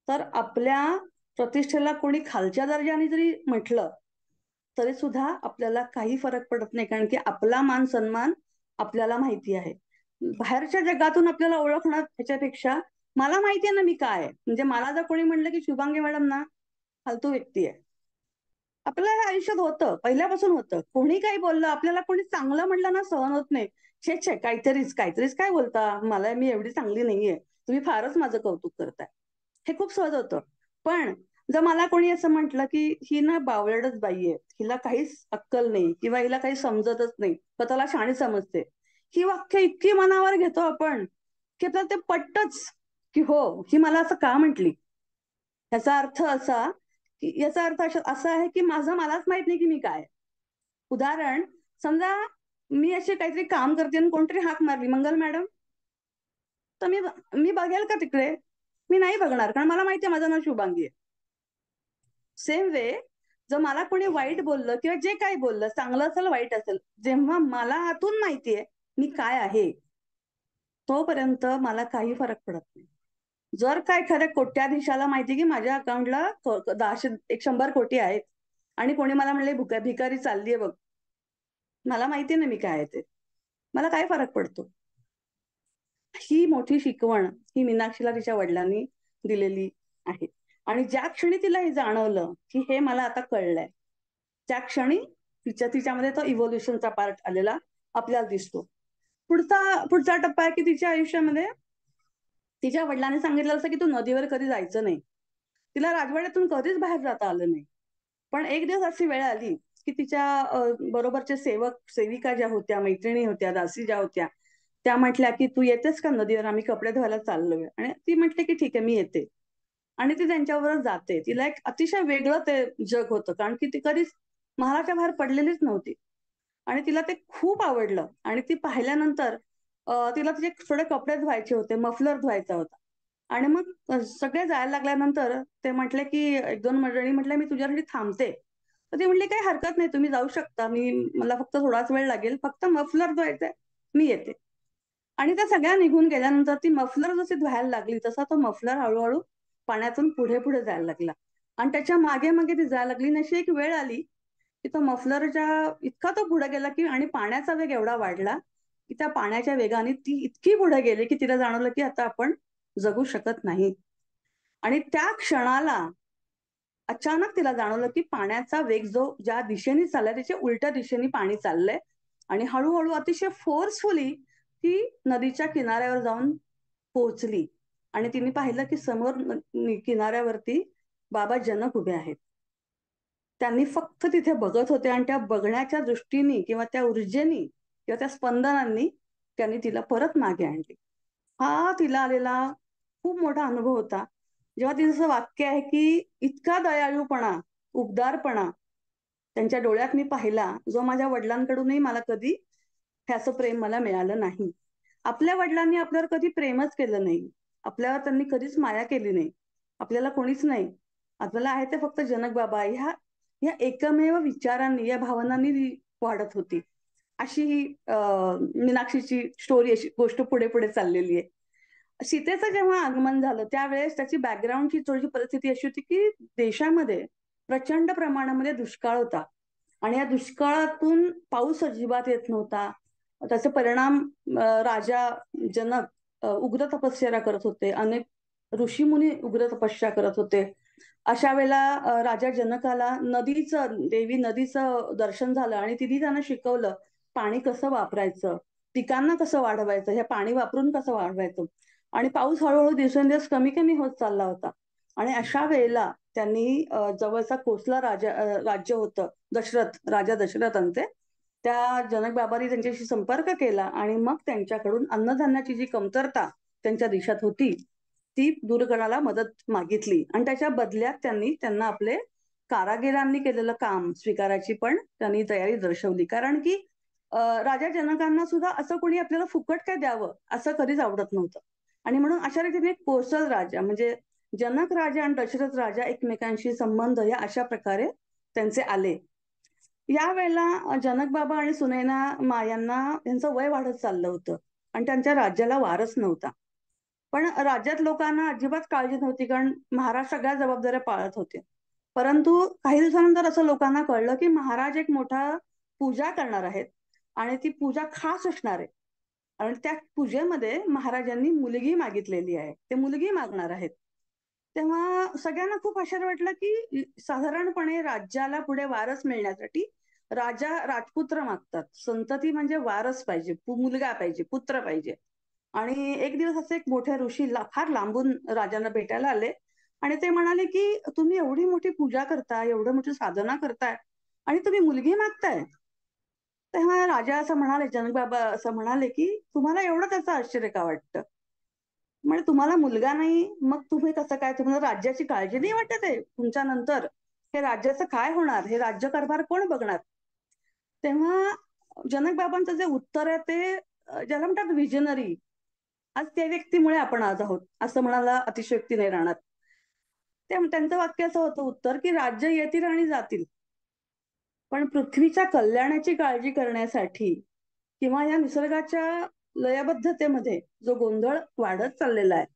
तर आपल्या प्रतिष्ठेला कोणी खालच्या दर्जाने जरी म्हटलं तरी सुद्धा आपल्याला काही फरक पडत नाही, कारण की आपला मान सन्मान आपल्याला माहिती आहे. बाहेरच्या जगातून आपल्याला ओळखणं ह्याच्यापेक्षा मला माहिती आहे ना मी काय आहे. म्हणजे मला जर कोणी म्हणलं की शुभांगी मॅडम ना फालतू व्यक्ती आहे, आपल्या आयुष्यात होतं, पहिल्यापासून होतं. कोणी काही बोललं, आपल्याला कोणी चांगलं म्हणलं ना सहन होत नाही. छे काहीतरीच काय बोलता, मला मी एवढी चांगली नाहीये, तुम्ही फारच माझं कौतुक करताय, हे खूप सहज होतं. पण जर मला कोणी असं म्हटलं की ही ना बावळटच बाई आहे, हिला काहीच अक्कल नाही किंवा हिला काही समजतच नाही, स्वतःला शहाणी समजते, ही वाक्य इतकी मनावर घेतो आपण की आपल्याला ते पटतच की हो ही मला असं का म्हटली. याचा अर्थ असा आहे की मलाच माहित नाही की मी काय. उदाहरण, समजा मी असे काहीतरी काम करते आणि कोणतरी हाक मारली, मंगल मॅडम, तर मी बघेल का तिकडे? मी नाही बघणार, कारण मला माहिती आहे माझं नाव शुभांगी आहे. सेम वे जर मला कोणी वाईट बोललं किंवा जे काही बोललं, चांगलं असेल वाईट असेल, जेव्हा मला आतून माहितीये मी काय आहे तोपर्यंत मला काही फरक पडत नाही. जर काय खरं कोट्याधीशाला माहिती की माझ्या अकाउंटला 100 कोटी आहेत आणि कोणी मला म्हणले भिकारी चाललीये बघ, मला माहिती ना मी काय आहे ते, मला काय फरक पडतो. ही मोठी शिकवण ही मीनाक्षीला तिच्या वडिलांनी दिलेली आहे. आणि ज्या क्षणी तिला हे जाणवलं की हे मला आता कळलंय, त्या क्षणी तिच्यामध्ये तो इव्होल्युशनचा पार्ट आलेला आपल्याला दिसतो. पुढचा टप्पा आहे की तिच्या आयुष्यामध्ये तिच्या वडिलांनी सांगितलं असं की तू नदीवर कधी जायचं नाही. तिला राजवाड्यातून कधीच बाहेर जाता आलं नाही. पण एक दिवस अशी वेळ आली की तिच्या बरोबरचे सेविका ज्या होत्या, मैत्रिणी होत्या, दासी ज्या होत्या, त्या म्हटल्या की तू येतेस का नदीवर, आम्ही कपडे धुवायला चाललोय. आणि ती म्हटली की ठीक आहे मी येते. आणि ती त्यांच्याबरोबर जाते. तिला एक अतिशय वेगळं ते जग होतं, कारण की ती कधीच महालाच्या बाहेर पडलेलीच नव्हती. आणि तिला ते खूप आवडलं. आणि ती पाहिल्यानंतर तिला तिचे थोडे कपडे धुवायचे होते, मफलर धुवायचा होता. आणि मग सगळे जायला लागल्यानंतर ते म्हटले की एक दोन मंडळी म्हटलं मी तुझ्यासाठी थांबते. तर ती म्हटली काही हरकत नाही, तुम्ही जाऊ शकता, मला फक्त थोडाच वेळ लागेल, फक्त मफलर धुवायचंय, मी येते. आणि त्या सगळ्या निघून गेल्यानंतर ती मफलर जशी धुवायला लागली तसा तो मफलर हळूहळू पाण्यातून पुढे पुढे जायला लागला. आणि त्याच्या मागे मागे ती जायला लागली. अशी एक वेळ आली की तो मफलरच्या इतका तो पुढे गेला की, आणि पाण्याचा वेग एवढा वाढला की त्या पाण्याच्या वेगाने ती इतकी पुढे गेली की तिला जाणवलं की आता आपण जगू शकत नाही. आणि त्या क्षणाला अचानक तिला जाणवलं की पाण्याचा वेग जो ज्या दिशेने चाललाय त्याच्या उलट्या दिशेने पाणी चाललंय. आणि हळूहळू अतिशय फोर्सफुली ती नदीच्या किनाऱ्यावर जाऊन पोहोचली. आणि तिने पाहिलं की समोर किनाऱ्यावरती बाबा जनक उभे आहेत. त्यांनी फक्त तिथे बघत होते आणि त्या बघण्याच्या दृष्टीने किंवा त्या ऊर्जेनी किंवा त्या स्पंदनांनी त्यांनी तिला परत मागे आणली. हा तिला आलेला खूप मोठा अनुभव होता, जेव्हा तिचं वाक्य आहे की इतका दयाळूपणा, उबदारपणा त्यांच्या डोळ्यात मी पाहिला, जो माझ्या वडिलांकडूनही मला कधी हे असं प्रेम मला मिळालं नाही. आपल्या वडिलांनी आपल्यावर कधी प्रेमच केलं नाही, आपल्यावर त्यांनी कधीच माया केली नाही. आपल्याला कोणीच नाही, आपल्याला आहे ते फक्त जनक बाबा. ह्या एकमेव विचारांनी, या भावनांनी वाढत होती. अशी ही मीनाक्षीची स्टोरी, अशी गोष्ट पुढे पुढे चाललेली आहे. सीतेचं जेव्हा आगमन झालं त्यावेळेस त्याची बॅकग्राऊंडची थोडीशी परिस्थिती अशी होती की देशामध्ये प्रचंड प्रमाणामध्ये दुष्काळ होता. आणि या दुष्काळातून पाऊस अजिबात येत नव्हता. त्याचे परिणाम राजा जनक उग्र तपश्चर्या करत होते, अनेक ऋषीमुनी उग्र तपश्चर्या करत होते. अशा वेळेला राजा जनकाला देवी नदीचं दर्शन झालं आणि तिने त्यांना शिकवलं पाणी कसं वापरायचं, पिकांना कसं वाढवायचं, हे पाणी वापरून कसं वाढवायचं. आणि पाऊस हळूहळू दिवसेंदिवस कमी कमी होत चालला होता. आणि अशा वेळेला त्यांनी जवळचा कोसला राज्य होतं राजा दशरथांचे, त्या जनक बाबांनी त्यांच्याशी संपर्क केला आणि मग त्यांच्याकडून अन्नधान्याची जी कमतरता त्यांच्या देशात होती ती दूर करायला मदत मागितली. आणि त्याच्या बदल्यात त्यांना आपले कारागिरांनी केलेलं काम स्वीकारायची पण त्यांनी तयारी दर्शवली. कारण की राजा जनकांना सुद्धा असं कोणी आपल्याला फुकट काय द्यावं असं कधीच आवडत नव्हतं. आणि म्हणून अशा रीतीने कोसल राजा म्हणजे जनक राजा आणि दशरथ राजा एकमेकांशी संबंध या अशा प्रकारे त्यांचे आले. या वेळेला जनक बाबा आणि सुनैना यांचं वय वाढत चाललं होतं आणि त्यांच्या राज्याला वारस नव्हता. पण राज्यात लोकांना अजिबात काळजी नव्हती, कारण महाराज सगळ्या जबाबदाऱ्या पाळत होते. परंतु काही दिवसानंतर असं लोकांना कळलं की महाराज एक मोठा पूजा करणार आहेत आणि ती पूजा खास असणार आहे. आणि त्या पूजेमध्ये महाराजांनी मुलगी मागितलेली आहे, ते मुलगी मागणार आहेत. तेव्हा सगळ्यांना खूप आश्चर्य वाटलं की साधारणपणे राज्याला पुढे वारस मिळण्यासाठी राजा राजपुत्र मागतात. संतती म्हणजे वारस पाहिजे, मुलगा पाहिजे, पुत्र पाहिजे. आणि एक दिवस असे एक मोठे ऋषी फार लांबून राजांना भेटायला आले आणि ते म्हणाले की तुम्ही एवढी मोठी पूजा करताय, एवढी मोठी साधना करताय आणि तुम्ही मुलगी मागताय. तेव्हा राजा असं म्हणाले, जनक बाबा असं म्हणाले की तुम्हाला एवढं त्याचं आश्चर्य का वाटतं? म्हणजे तुम्हाला मुलगा नाही, मग तुम्ही कसं काय, तुम्हाला राज्याची काळजी नाही वाटत आहे? तुमच्या नंतर हे राज्याचं काय होणार, हे राज्यकारभार कोण बघणार? तेव्हा जनक बाबांचं जे उत्तर आहे ते ज्याला म्हणतात विजनरी, आज त्या व्यक्तीमुळे आपण आज आहोत असं म्हणायला अतिशयोक्ती नाही राहणार. त्यांचं वाक्य असं होतं उत्तर की राज्य येतील आणि जातील, पण पृथ्वीच्या कल्याणाची काळजी करण्यासाठी किंवा या निसर्गाच्या लयबद्धतेमध्ये जो गोंधळ वाढत चाललेला आहे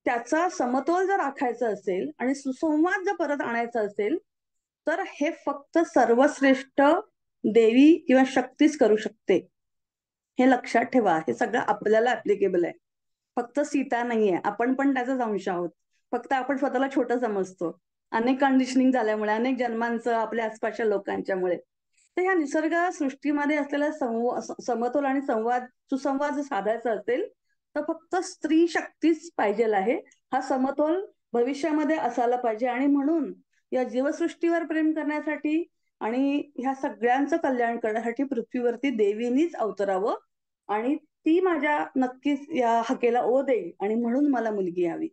त्याचा समतोल जर राखायचा असेल आणि सुसंवाद जर परत आणायचा असेल तर हे फक्त सर्वश्रेष्ठ देवी किंवा शक्तीच करू शकते. हे लक्षात ठेवा, हे सगळं आपल्याला ऍप्लिकेबल आहे, फक्त सीता नाहीये, आपण पण त्याचाच अंश आहोत. फक्त आपण स्वतःला छोटं समजतो, अनेक कंडिशनिंग झाल्यामुळे, अनेक जन्मांचं आपल्या आसपासच्या लोकांच्यामुळे. तर ह्या निसर्ग सृष्टीमध्ये असलेला समतोल आणि सुसंवाद जर साधायचा असेल तर फक्त स्त्री शक्तीच पाहिजे आहे. हा समतोल भविष्यामध्ये असायला पाहिजे. आणि म्हणून या जीवसृष्टीवर प्रेम करण्यासाठी आणि ह्या सगळ्यांचं कल्याण करण्यासाठी पृथ्वीवरती देवीनीच अवतरावं आणि ती माझ्या नक्कीच या हाकेला ओ देईल आणि म्हणून मला मुलगी यावी.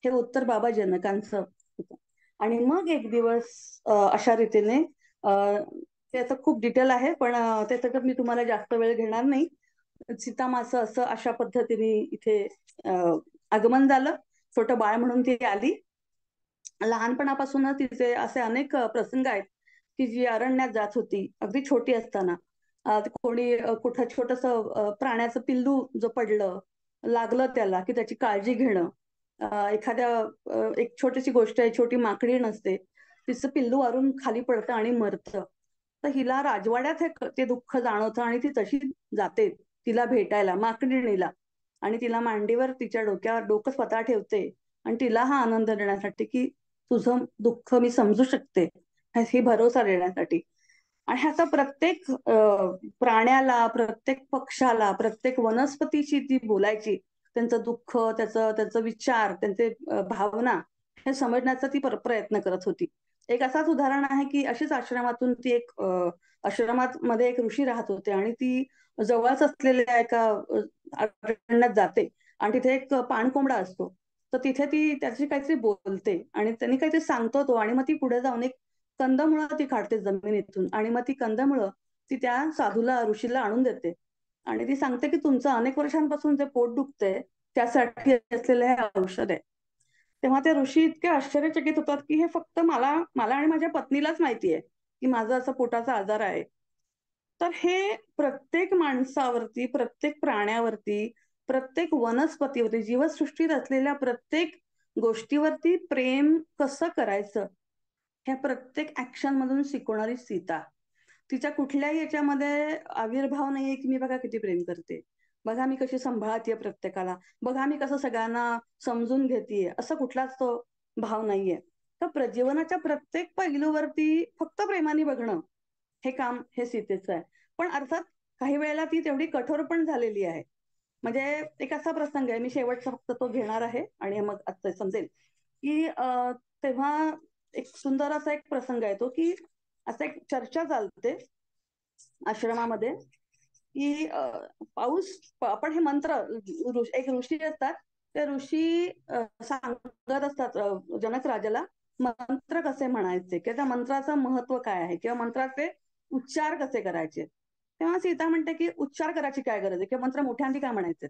हे उत्तर बाबा जनकांचं होतं. आणि मग एक दिवस अशा रीतीने त्याचं खूप डिटेल आहे, पण त्याच्यात मी तुम्हाला जास्त वेळ घेणार नाही. सीतामाचं असं अशा पद्धतीने इथे आगमन झालं. छोटं बाळ म्हणून ती आली. लहानपणापासूनच तिचे असे अनेक प्रसंग आहेत की जी अरण्यात जात होती अगदी छोटी असताना. कोणी कुठं छोटस प्राण्याचं पिल्लू जो पडलं लागलं त्याला की त्याची काळजी घेणं. एखाद्या एक छोटीशी गोष्ट आहे, छोटी माकडी नसते, तिचं पिल्लू वारून खाली पडतं आणि मरतं. तर हिला राजवाड्यात ते दुःख जाणवतं आणि ती तशी जाते तिला भेटायला माकडीणीला आणि तिला मांडीवर तिच्या डोक्यावर डोकं स्वतः ठेवते आणि तिला हा आनंद देण्यासाठी की तुझं दुःख मी समजू शकते ही भरोसा देण्यासाठी. आणि ह्याचा प्रत्येक प्राण्याला, प्रत्येक पक्षाला, प्रत्येक वनस्पतीची ती बोलायची, त्यांचं दुःख, त्याचं विचार, त्यांचे भावना हे समजण्याचा ती प्रयत्न करत होती. एक असाच उदाहरण आहे की अशीच आश्रमातून ती एक आश्रमात मध्ये एक ऋषी राहत होते आणि ती जवळच असलेल्या एका अरण्यात जाते आणि तिथे एक पाणकोंबडा असतो. तर तिथे ती त्याची काहीतरी बोलते आणि त्यांनी काहीतरी सांगतो तो आणि मग ती पुढे जाऊन एक कंदमुळं ती काढते जमिनीतून आणि मग ती कंदमुळं ती त्या साधूला, ऋषीला आणून देते आणि ती सांगते की तुमचं अनेक वर्षांपासून जे पोट दुखतंय त्यासाठी असलेलं हे औषध आहे. तेव्हा ते ऋषी इतके आश्चर्यचकित होतात की हे फक्त मला आणि माझ्या पत्नीलाच माहिती आहे की माझा असा पोटाचा आजार आहे. तर हे प्रत्येक माणसावरती, प्रत्येक प्राण्यावरती, प्रत्येक वनस्पतीवरती, जीवसृष्टीत असलेल्या प्रत्येक गोष्टीवरती प्रेम कसं करायचं ह्या प्रत्येक ऍक्शन मधून शिकवणारी सीता. तिच्या कुठल्याही याच्यामध्ये आविर्भाव नाहीये की मी बघा किती प्रेम करते, बघा मी कशी सांभाळते प्रत्येकाला, बघा मी कसं सगळ्यांना समजून घेतेय, असं कुठलाच तो भाव नाहीये. तर जीवनाच्या प्रत्येक पैलूवरती फक्त प्रेमाने बघणं हे काम हे सीतेचं आहे. पण अर्थात काही वेळेला ती तेवढी कठोर पण झालेली आहे. म्हणजे एक असा प्रसंग आहे, मी शेवटचा फक्त तो घेणार आहे आणि मग आता समजेल की तेव्हा एक सुंदर असा एक प्रसंग आहे तो की असं एक चर्चा चालते आश्रमामध्ये की पाऊस, आपण हे मंत्र, एक ऋषी असतात ते ऋषी सांगत असतात जनक राजाला मंत्र कसे म्हणायचे किंवा त्या मंत्राचं महत्व काय आहे किंवा मंत्राचे उच्चार कसे करायचे. तेव्हा सीता म्हणते की उच्चार करायची काय गरज आहे किंवा मंत्र मोठ्यांनी काय म्हणायचे.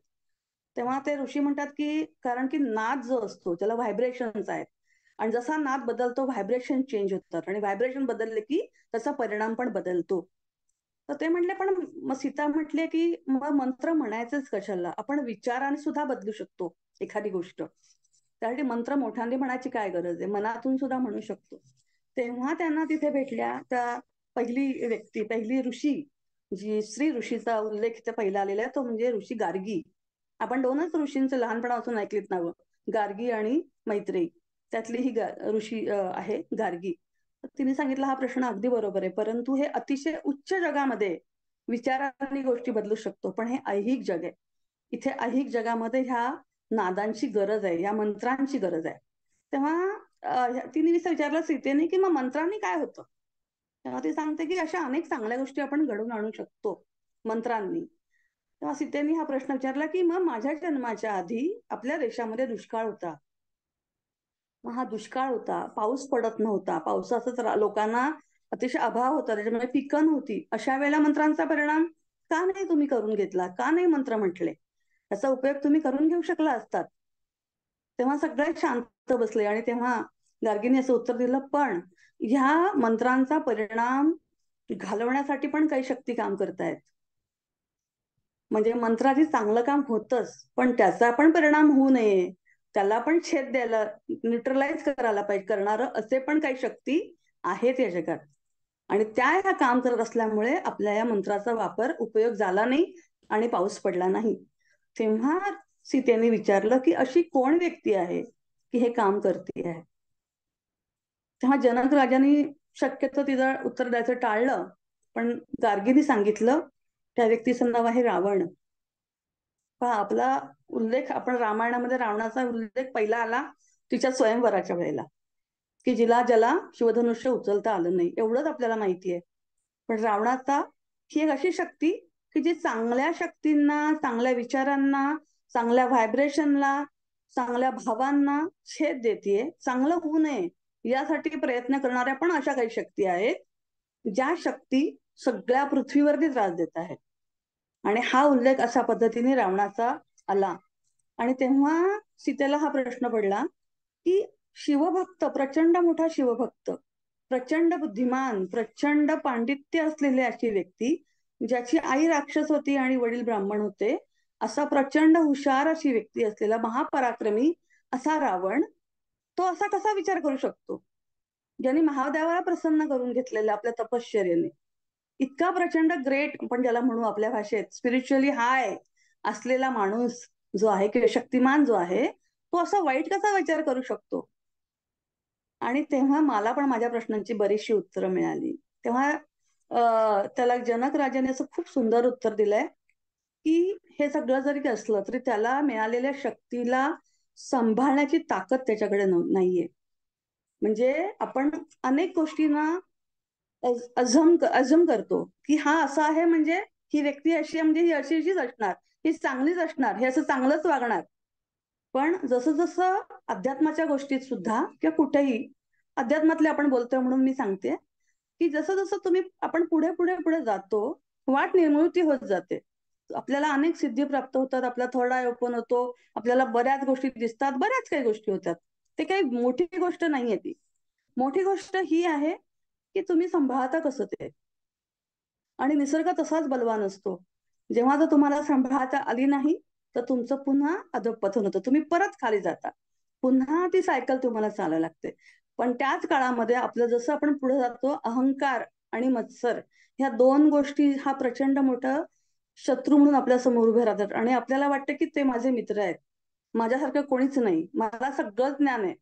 तेव्हा ते ऋषी म्हणतात की कारण की नाद जो असतो त्याला व्हायब्रेशन्स आहेत आणि जसा नाद बदलतो व्हायब्रेशन चेंज होतात आणि व्हायब्रेशन बदलले की त्याचा परिणाम पण बदलतो. तर ते म्हटले पण मग सीता म्हटले की मग मंत्र म्हणायचंच कशाला, आपण विचाराने सुद्धा बदलू शकतो एखादी गोष्ट, त्यासाठी मंत्र मोठ्यांनी म्हणायची काय गरज आहे, मनातून सुद्धा म्हणू शकतो. तेव्हा त्यांना तिथे भेटल्या त्या पहिली व्यक्ती, पहिली ऋषी, जी श्री ऋषीचा उल्लेख इथे पहिला आलेला आहे तो म्हणजे ऋषी गार्गी. आपण दोनच ऋषींचं लहानपणापासून ऐकलीत नावं, गार्गी आणि मैत्रेयी. त्यातली ही ऋषी आहे गार्गी. तिने सांगितलं हा प्रश्न अगदी बरोबर आहे, परंतु हे अतिशय उच्च जगामध्ये विचारांनी गोष्टी बदलू शकतो, पण हे ऐहिक जग आहे. इथे ऐहिक जगामध्ये ह्या नादांची गरज आहे, या मंत्रांची गरज आहे. तेव्हा तिने विचारलं सीतेने की मग मंत्रांनी काय होतं. तेव्हा ती सांगते की अशा अनेक चांगल्या गोष्टी आपण घडवून आणू शकतो मंत्रांनी. तेव्हा सीतेने हा प्रश्न विचारला की मग माझ्या जन्माच्या आधी आपल्या देशामध्ये दुष्काळ होता, मग हा दुष्काळ होता, पाऊस पडत नव्हता, पावसाचाच लोकांना अतिशय अभाव होता, त्याच्यामुळे पिकं नव्हती. अशा वेळेला मंत्रांचा परिणाम का नाही तुम्ही करून घेतला, का नाही मंत्र म्हटले, याचा उपयोग तुम्ही करून घेऊ शकला असतात. तेव्हा सगळे शांत बसले आणि तेव्हा गार्गीने असं उत्तर दिलं पण ह्या मंत्रांचा परिणाम घालवण्यासाठी पण काही शक्ती काम करतायत. म्हणजे मंत्राची चांगलं काम होतच, पण त्याचा पण परिणाम होऊ नये, त्याला पण छेद द्यायला, न्यूट्रलाइज करायला पाहिजे करणारं असे पण काही शक्ती आहेत या जगात आणि त्या ह्या काम करत असल्यामुळे आपल्या या मंत्राचा वापर उपयोग झाला नाही आणि पाऊस पडला नाही. तेव्हा सीतेने विचारलं की अशी कोण व्यक्ती आहे की हे काम करते आहे. तेव्हा जनक राजांनी शक्यतो तिचं उत्तर द्यायचं टाळलं, पण गार्गीने सांगितलं त्या व्यक्तीचं नाव आहे रावण. पहा, आपला उल्लेख आपण रामायणामध्ये रावणाचा उल्लेख पहिला आला तिच्या स्वयंवराच्या वेळेला, की ज्याला शिवधनुष्य उचलता आलं नाही, एवढंच आपल्याला माहिती आहे. पण रावणाचा ही एक अशी शक्ती की जी चांगल्या शक्तींना, चांगल्या विचारांना, चांगल्या व्हायब्रेशनला, चांगल्या भावांना छेद देते. चांगलं होऊ नये यासाठी प्रयत्न करणाऱ्या पण अशा काही शक्ती आहेत ज्या शक्ती सगळ्या पृथ्वीवरती त्रास देत आहेत. आणि हा उल्लेख अशा पद्धतीने रावणाचा आला. आणि तेव्हा सीतेला हा प्रश्न पडला की शिवभक्त, प्रचंड मोठा शिवभक्त, प्रचंड बुद्धिमान, प्रचंड पांडित्य असलेली अशी व्यक्ती, ज्याची आई राक्षस होती आणि वडील ब्राह्मण होते, असा प्रचंड हुशार अशी व्यक्ती असलेला महापराक्रमी असा रावण, तो असा कसा विचार करू शकतो, ज्यांनी महादेवाला प्रसन्न करून घेतलेला आपल्या तपश्चर्येने, इतका प्रचंड ग्रेट, आपण ज्याला म्हणू आपल्या भाषेत स्पिरिच्युअली हाय असलेला माणूस जो आहे किंवा शक्तिमान जो आहे, तो असा वाईट कसा विचार करू शकतो. आणि तेव्हा मला पण माझ्या प्रश्नांची बरीचशी उत्तरं मिळाली. तेव्हा त्याला जनक राजाने असं खूप सुंदर उत्तर दिलंय की हे सगळं जरी असलं तरी त्याला मिळालेल्या शक्तीला सांभाळण्याची ताकद त्याच्याकडे नाहीये. म्हणजे आपण अनेक गोष्टींना अझम करतो की हा असा आहे, म्हणजे ही व्यक्ती अशी आहे, म्हणजे ही अशीच असणार, ही चांगलीच असणार, हे असं चांगलंच वागणार. पण जसं जसं अध्यात्माच्या गोष्टीत सुद्धा किंवा कुठेही अध्यात्मातले आपण बोलतोय म्हणून मी सांगते की जसं जसं आपण पुढे पुढे पुढे जातो, वाट निर्मूर्ती होत जाते. आपल्याला अनेक सिद्धी प्राप्त होतात, आपला थर्ड आय ओपन होतो, आपल्याला बऱ्याच गोष्टी दिसतात, बऱ्याच काही गोष्टी होतात. ते काही मोठी गोष्ट नाहीये. ती मोठी गोष्ट ही आहे की तुम्ही सांभाळता कसं ते. आणि निसर्ग तसाच बलवान असतो. जेव्हा जर तुम्हाला सांभाळता आली नाही तर तुमचं पुन्हा अधःपतन होतं, तुम्ही परत खाली जाता, पुन्हा ती सायकल तुम्हाला चालायला लागते. पण त्याच काळामध्ये आपलं जसं आपण पुढे जातो, अहंकार आणि मत्सर ह्या दोन गोष्टी हा प्रचंड मोठा शत्रू म्हणून आपल्या समोर उभे राहतात. आणि आपल्याला वाटतं की ते माझे मित्र आहेत, माझ्यासारखं कोणीच नाही, मला सगळं ज्ञान आहे,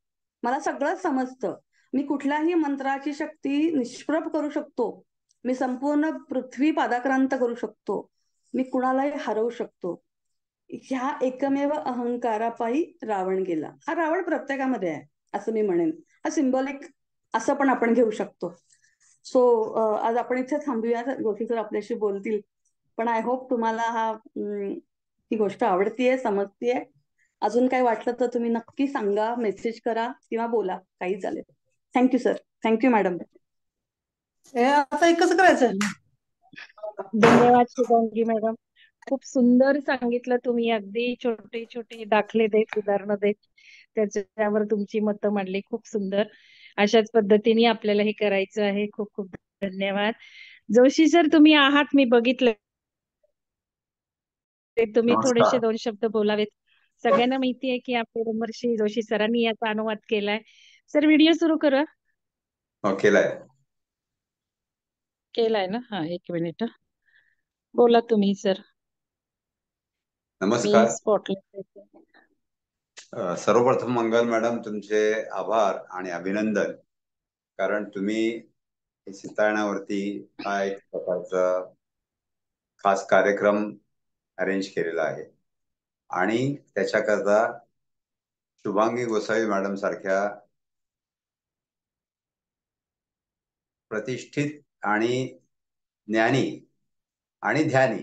मला सगळंच समजतं, मी कुठल्याही मंत्राची शक्ती निष्प्रभ करू शकतो, मी संपूर्ण पृथ्वी पादाक्रांत करू शकतो, मी कुणालाही हरवू शकतो. ह्या एकमेव अहंकारापायी रावण गेला. हा रावण प्रत्येकामध्ये आहे असं मी म्हणेन. हा सिंबॉलिक असं पण आपण घेऊ शकतो. सो आज आपण इथे थांबूया, गोष्टी सर आपल्याशी बोलतील. पण आय होप तुम्हाला ही गोष्ट आवडतीये, समजतीये. अजून काही वाटलं तर तुम्ही नक्की सांगा, मेसेज करा किंवा बोला, काही चालेल. Thank you sir. Thank you madam. आता हे कसं करायचं? धन्यवाद शुभांगी मॅडम, खूप सुंदर सांगितलं तुम्ही. अगदी छोटे छोटे दाखले देत, उदाहरणं देत त्याच्यावर तुमची मतं मांडली. खूप सुंदर. अशाच पद्धतीने आपल्याला हे करायचं आहे. खूप खूप धन्यवाद. जोशी सर तुम्ही आहात, मी बघितलं. तुम्ही थोडेसे दोन शब्द बोलावेत. सगळ्यांना माहिती आहे की आपले ब्रह्मर्षी जोशी सरांनी याचा अनुवाद केलाय. सर व्हिडिओ सुरू करा. हो, केलाय. केलाय ना? हा, एक मिनिट. बोला तुम्ही सर. नमस्कार. मी स्पॉटलाइट. सर्वप्रथम मंगल मॅडम, तुमचे आभार आणि अभिनंदन, कारण तुम्ही सीतायणावरती हा एक प्रकारचा खास कार्यक्रम अरेंज केलेला आहे. आणि त्याच्याकरता शुभांगी गोसावी मॅडम सारख्या प्रतिष्ठित आणि ज्ञानी आणि ध्यानी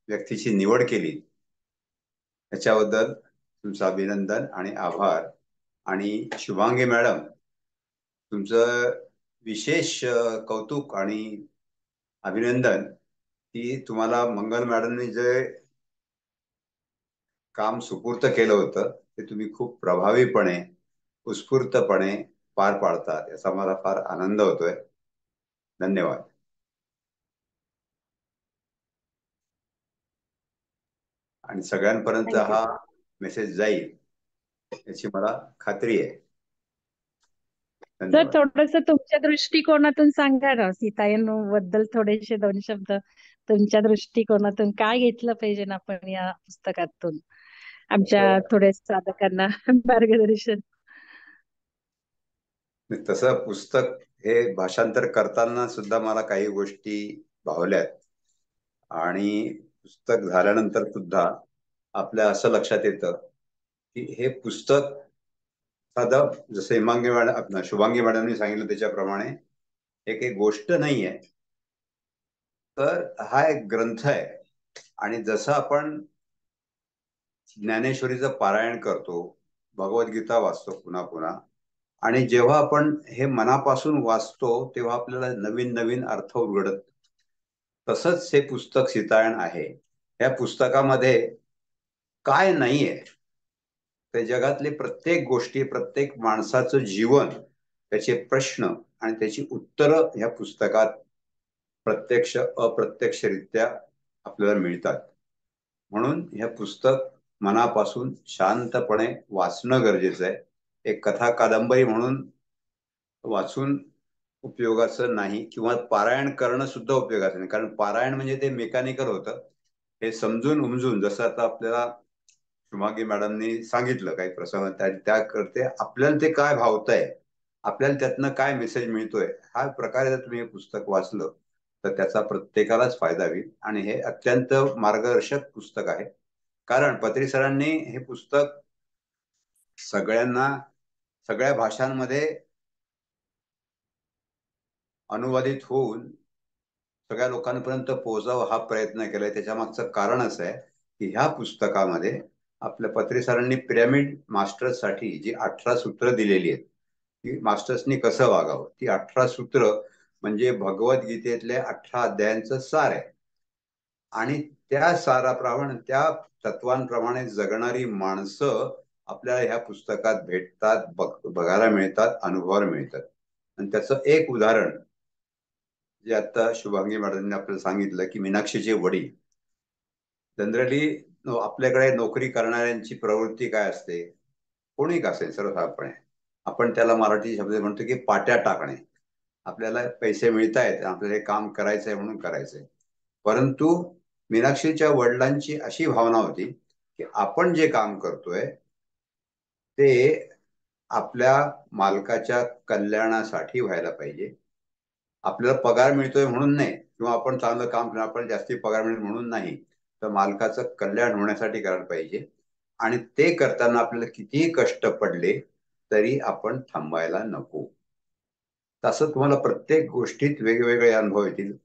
व्यक्तीची निवड केली, त्याच्याबद्दल तुमचं अभिनंदन आणि आभार. आणि शुभांगी मॅडम, तुमचं विशेष कौतुक आणि अभिनंदन की तुम्हाला मंगल मॅडमने जे काम सुपूर्त केलं होतं ते तुम्ही खूप प्रभावीपणे, उत्स्फूर्तपणे पार पाडतात, याचा मला फार आनंद होतोय. धन्यवाद. आणि सगळ्यांपर्यंत हा मेसेज जाईल याची मला खात्री आहे. सर थोडस तुमच्या दृष्टिकोनातून सांगा ना, सीतायनबद्दल थोडेसे दोन शब्द. तुमच्या दृष्टिकोनातून काय घेतलं पाहिजे ना आपण या पुस्तकातून, आमच्या थोड्या साधकांना मार्गदर्शन. तसं पुस्तक हे भाषांतर करताना सुद्धा मला काही गोष्टी भावल्यात, आणि पुस्तक झाल्यानंतर सुद्धा आपल्या असं लक्षात येतं की हे पुस्तक साधं, जसं शुभांगी मॅडमनी सांगितलं त्याच्याप्रमाणे एक एक गोष्ट नाहीये, तर हा एक ग्रंथ आहे. आणि जसं आपण ज्ञानेश्वरीचं पारायण करतो, भगवद्गीता वाचतो पुन्हा पुन्हा, आणि जेव्हा आपण हे मनापासून वाचतो तेव्हा आपल्याला नवीन नवीन अर्थ उघडत, तसंच हे पुस्तक सीतायण आहे. या पुस्तकामध्ये काय नाहीये, ते जगातले प्रत्येक गोष्टी, प्रत्येक माणसाचं जीवन, त्याचे प्रश्न आणि त्याची उत्तरं ह्या पुस्तकात प्रत्यक्ष अप्रत्यक्षरित्या आपल्याला मिळतात. म्हणून हे पुस्तक मनापासून शांतपणे वाचणं गरजेचं आहे. एक कथा कादंबरी म्हणून वाचून उपयोगाचं नाही, किंवा पारायण करणं सुद्धा उपयोगाचं नाही. कारण पारायण म्हणजे ते मेकॅनिकल होतं. हे समजून उमजून, जसं आता आपल्याला शुभांगी मॅडमनी सांगितलं काही प्रसंग, त्या करते आपल्याला ते काय भावतंय, आपल्याला त्यातनं काय मेसेज मिळतोय, हा प्रकारे जर तुम्ही हे पुस्तक वाचलं तर त्याचा प्रत्येकालाच फायदा होईल. आणि हे अत्यंत मार्गदर्शक पुस्तक आहे. कारण पत्री सरांनी हे पुस्तक सगळ्यांना, सगळ्या भाषांमध्ये अनुवादित होऊन सगळ्या लोकांपर्यंत पोहोचावं हा प्रयत्न केलाय. त्याच्या मागचं कारण असं आहे की ह्या पुस्तकामध्ये आपल्या पत्री सरांनी पिरॅमिड मास्टर्स साठी जी 18 सूत्र दिलेली आहेत, की मास्टर्सनी कसं वागावं, ती 18 सूत्र म्हणजे भगवद्गीतेतल्या 18 अध्यायांचं सार आहे. आणि त्या साराप्रमाणे, त्या तत्वांप्रमाणे जगणारी माणसं आपल्याला ह्या पुस्तकात भेटतात, बघायला मिळतात, अनुभवायला मिळतात. आणि त्याचं एक उदाहरण जे आता शुभांगी मॅडमने आपल्याला सांगितलं की मीनाक्षीचे वडील. जनरली आपल्याकडे नोकरी करणाऱ्यांची प्रवृत्ती काय असते, कोणी का असेल, सर्वसाधारणपणे आपण त्याला मराठी शब्द म्हणतो की पाट्या टाकणे. आपल्याला पैसे मिळतायत, आपल्याला हे काम करायचंय म्हणून करायचंय. परंतु मीनाक्षीच्या वडिलांची अशी भावना होती की आपण जे काम करतोय ते आपल्या मालकाच्या कल्याणासाठी व्हायला पाहिजे. आपल्याला पगार मिळतोय म्हणून नाही, किंवा आपण चांगलं काम केलं आपण जास्ती पगार मिळेल म्हणून नाही, तर मालकाचं कल्याण होण्यासाठी करायला पाहिजे. आणि ते करताना आपल्याला कितीही कष्ट पडले तरी आपण थांबायला नको. तसं तुम्हाला प्रत्येक गोष्टीत वेगवेगळे अनुभव येतील.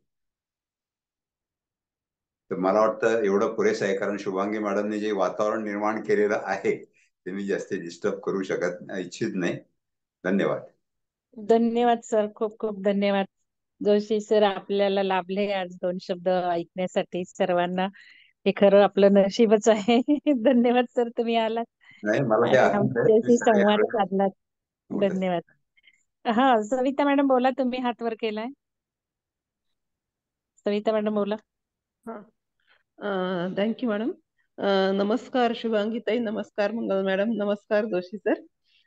तर मला वाटतं एवढं पुरेसं आहे, कारण शुभांगी मॅडमने जे वातावरण निर्माण केलेलं आहे ते मी जास्त डिस्टर्ब करू इच्छित नाही. धन्यवाद. धन्यवाद सर, खूप खूप धन्यवाद. जोशी सर आपल्याला लाभले आज 2 शब्द ऐकण्यासाठी सर्वांना. हे खरं आपलं नशीबच आहे. धन्यवाद सर, तुम्ही आलात नाही, मला हे आणि आनंद आहे तुम्ही आमच्याशी संवाद सगळ्या साधलात. वेळेस. धन्यवाद. हा, सविता मॅडम बोला, तुम्ही हात वर केलाय. सविता मॅडम बोला. Thank you madam. नमस्कार शुभांगी ताई, नमस्कार मंगल मॅडम, नमस्कार जोशी सर.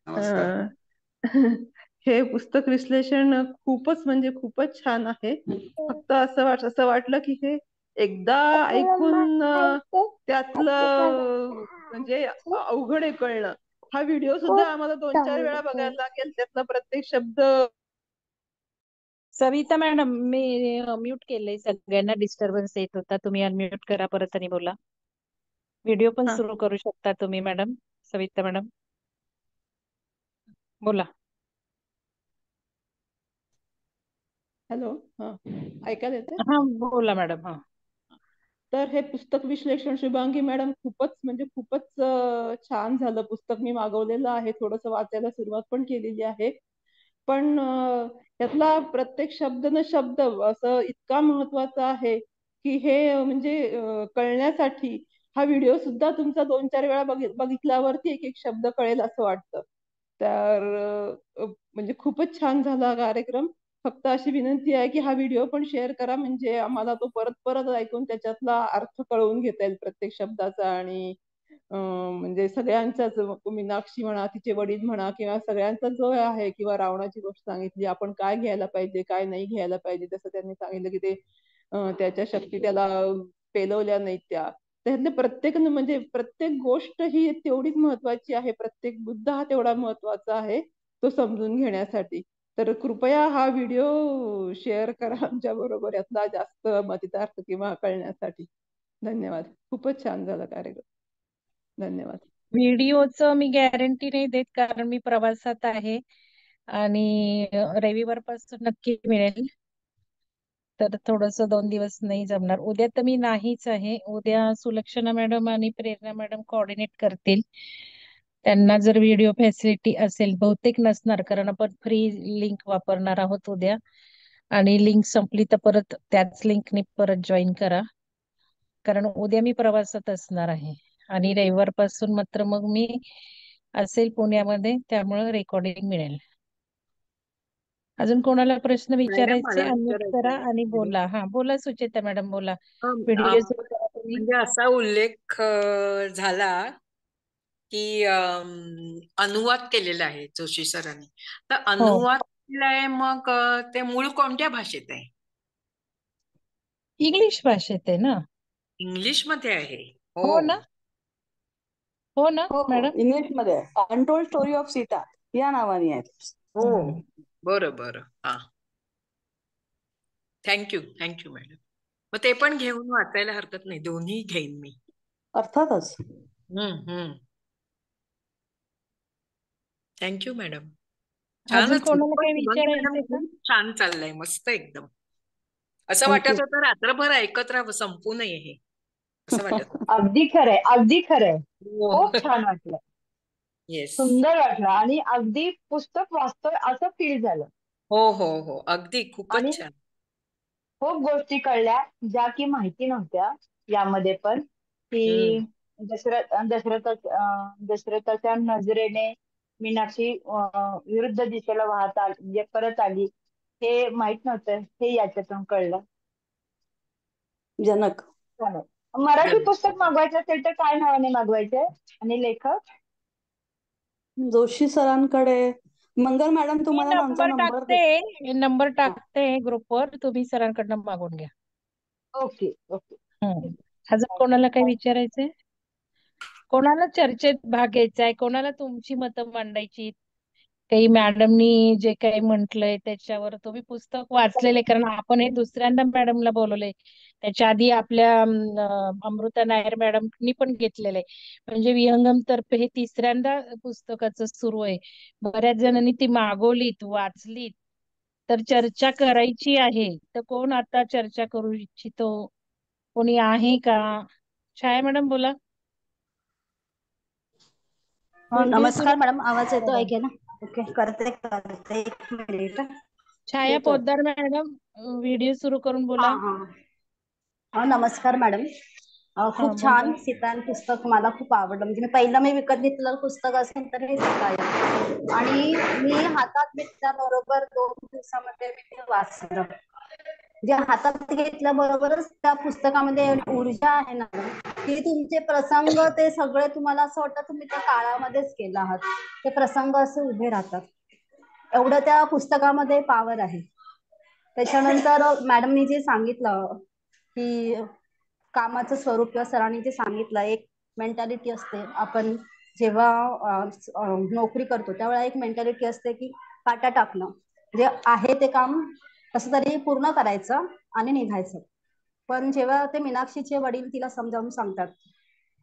नमस्कार. हे पुस्तक विश्लेषण खूपच म्हणजे खूपच छान आहे. फक्त असं वाटलं की हे एकदा ऐकून त्यातलं म्हणजे अवघड आहे कळणं. हा व्हिडिओ सुद्धा आम्हाला 2-4 वेळा बघायला लागेल, त्यातला प्रत्येक शब्द. सविता मॅडम, मी म्यूट केलंय, सगळ्यांना डिस्टर्बन्स येत होता. तुम्ही अनम्यूट करा परत आणि बोला. व्हिडिओ पण हा. सुरू करू शकता तुम्ही मॅडम. सविता मॅडम बोला. हॅलो, हा, ऐकायला येते? हा बोला मॅडम. हा, तर हे पुस्तक विश्लेषण शुभांगी मॅडम खूपच म्हणजे खूपच छान झालं. पुस्तक मी मागवलेलं आहे, थोडंसं वाचायला सुरुवात पण केलेली आहे. पण यातला प्रत्येक शब्द न शब्द असं इतका महत्वाचा आहे की हे म्हणजे कळण्यासाठी हा व्हिडिओ सुद्धा तुमचा 2-4 वेळा बघितल्यावरती एक एक शब्द कळेल असं वाटतं. तर म्हणजे खूपच छान झाला कार्यक्रम. फक्त अशी विनंती आहे की हा व्हिडिओ पण शेअर करा, म्हणजे आम्हाला तो परत परत ऐकून त्याच्यातला अर्थ कळवून घेता येईल प्रत्येक शब्दाचा. आणि म्हणजे सगळ्यांचाच, मीनाक्षी म्हणा, तिचे वडील म्हणा, किंवा सगळ्यांचा जो आहे, किंवा रावणाची गोष्ट सांगितली, आपण काय घ्यायला पाहिजे काय नाही घ्यायला पाहिजे. जसं त्यांनी सांगितलं की ते त्याच्या शक्ती त्याला पेलवल्या नाहीत त्या. त्यातले प्रत्येक म्हणजे प्रत्येक गोष्ट ही तेवढीच महत्वाची आहे. प्रत्येक मुद्दा हा तेवढा महत्वाचा आहे. तो समजून घेण्यासाठी. तर कृपया हा व्हिडिओ शेअर करा आमच्या बरोबर, यातला जास्त मतितार्थ किंवा कळण्यासाठी. धन्यवाद. खूपच छान झाला कार्यक्रम. धन्यवाद. व्हिडिओचं मी गॅरंटी नाही देत, कारण मी प्रवासात आहे आणि रविवारपासून नक्की मिळेल. तर थोडस 2 दिवस नाही जमणार. उद्या तर मी नाहीच आहे. उद्या सुलक्षणा मॅडम आणि प्रेरणा मॅडम कोऑर्डिनेट करतील. त्यांना जर व्हिडिओ फॅसिलिटी असेल, बहुतेक नसणार, कारण आपण फ्री लिंक वापरणार आहोत उद्या. आणि लिंक संपली तर परत त्याच लिंकने परत जॉईन करा, कारण उद्या मी प्रवासात असणार आहे. आणि रविवारपासून मात्र मग मी असेल पुण्यामध्ये, त्यामुळे रेकॉर्डिंग मिळेल. अजून कोणाला प्रश्न मॅडम विचारायचे, मला अनम्यूट विचारायचं करा आहे आणि व्हिडिओ. बोला. हा बोला सुचेता मॅडम, बोला. व्हिडिओ सुरू करा तुम्ही. म्हणजे असा उल्लेख झाला की अनुवाद केलेला आहे जोशी सरांनी. तर हो, अनुवाद केलाय, मग ते मूळ कोणत्या भाषेत आहे? इंग्लिश भाषेत आहे ना. इंग्लिश मध्ये आहे? हो ना, हो ना हो मॅडम. इंग्लिश मध्ये अनटोल्ड स्टोरी ऑफ सीता या नावाने आहे. हो, बरं बरं. हा, थँक्यू थँक्यू मॅडम. मग ते पण घेऊन वाचायला हरकत नाही, दोन्ही घेईन मी. अर्थातच. हम्म. Thank you madam. अजून छानच. कोणाला काही शुभांगी मॅडम विचारायचंय का? खूप छान चाललंय, मस्त एकदम. असं थँक्यू. वाटत होतं रात्रभर ऐकत राहावं, संपू नये हे, असं वाटत होतं. अगदी खरंय, अगदी खरंय. हो. खूप छान वाटलं, येस. सुंदर वाटलं आणि अगदी पुस्तक वाचतोय असं फील झालं. हो, अगदी आणि खूपच छान. खूप गोष्टी कळल्या ज्या की माहिती नव्हत्या यामध्ये पण, की दशरथाच्या नजरेने मीनाक्षी विरुद्ध दिशेला वाहत आली, म्हणजे परत आली, हे माहित नव्हतं, हे याच्यातून कळलं. जनक. चालेल. मराठी पुस्तक मागवायचं असेल तर काय नावाने मागवायचंय आणि लेखक? जोशी सरांकडे. मंगल मॅडम मी तुम्हाला ना आमचा नंबर नंबर टाकते ग्रुपवर, तुम्ही सरांकडनं मागून घ्या. Okay okay. अजून कोणाला काही विचारायचंय? कोणाला चर्चेत भाग घ्यायचा आहे? कोणाला तुमची मतं मांडायची? काही मॅडमनी जे काही म्हटलंय त्याच्यावर तुम्ही पुस्तक वाचलेले, कारण आपण हे दुसऱ्यांदा मॅडमला बोलवलंय. त्याच्या आधी आपल्या अमृता नायर मॅडमनी पण घेतलेलं आहे. म्हणजे विहंगम तर्फे हे तिसऱ्यांदा पुस्तकाचं सुरू आहे. बऱ्याच जणांनी ती मागवलीत, वाचलीत, तर चर्चा करायची आहे. तर कोण आता चर्चा करू इच्छितो? कोणी आहे का? छाया मॅडम बोला. व्हिडिओ सुरू. नमस्कार मॅडम, आवाज येतो ऐकायला? ओके, करते एक मिनिट. छाया येतोय. पोद्दार मॅडम, व्हिडिओ सुरू करून बोला. नमस्कार मॅडम. हा खूप बोला. छान. सीतान पुस्तक मला खूप आवडलं. म्हणजे मी पहिलं विकत घेतलेलं पुस्तक असेल तर हे सीता आहे. आणि मी हातात घेतल्याबरोबर 2 दिवसामध्ये मी ते वाचलं. जे हातात घेतल्याबरोबरच त्या पुस्तकामध्ये ऊर्जा आहे ना, की तुमचे प्रसंग ते सगळे तुम्हाला असं वाटतं तुम्ही त्या काळामध्येच गेला आहात. ते प्रसंग असे उभे राहतात. एवढं त्या पुस्तकामध्ये पॉवर आहे. त्याच्यानंतर मॅडमनी जे सांगितलं की कामाचं स्वरूप, किंवा सरांनी जे सांगितलं, एक मेंटॅलिटी असते. आपण जेव्हा नोकरी करतो त्यावेळेला एक मेंटॅलिटी असते की काटा टाकणं, जे आहे ते काम कसं तरी पूर्ण करायचं आणि निघायचं. पण जेव्हा ते मीनाक्षीचे वडील तिला समजावून सांगतात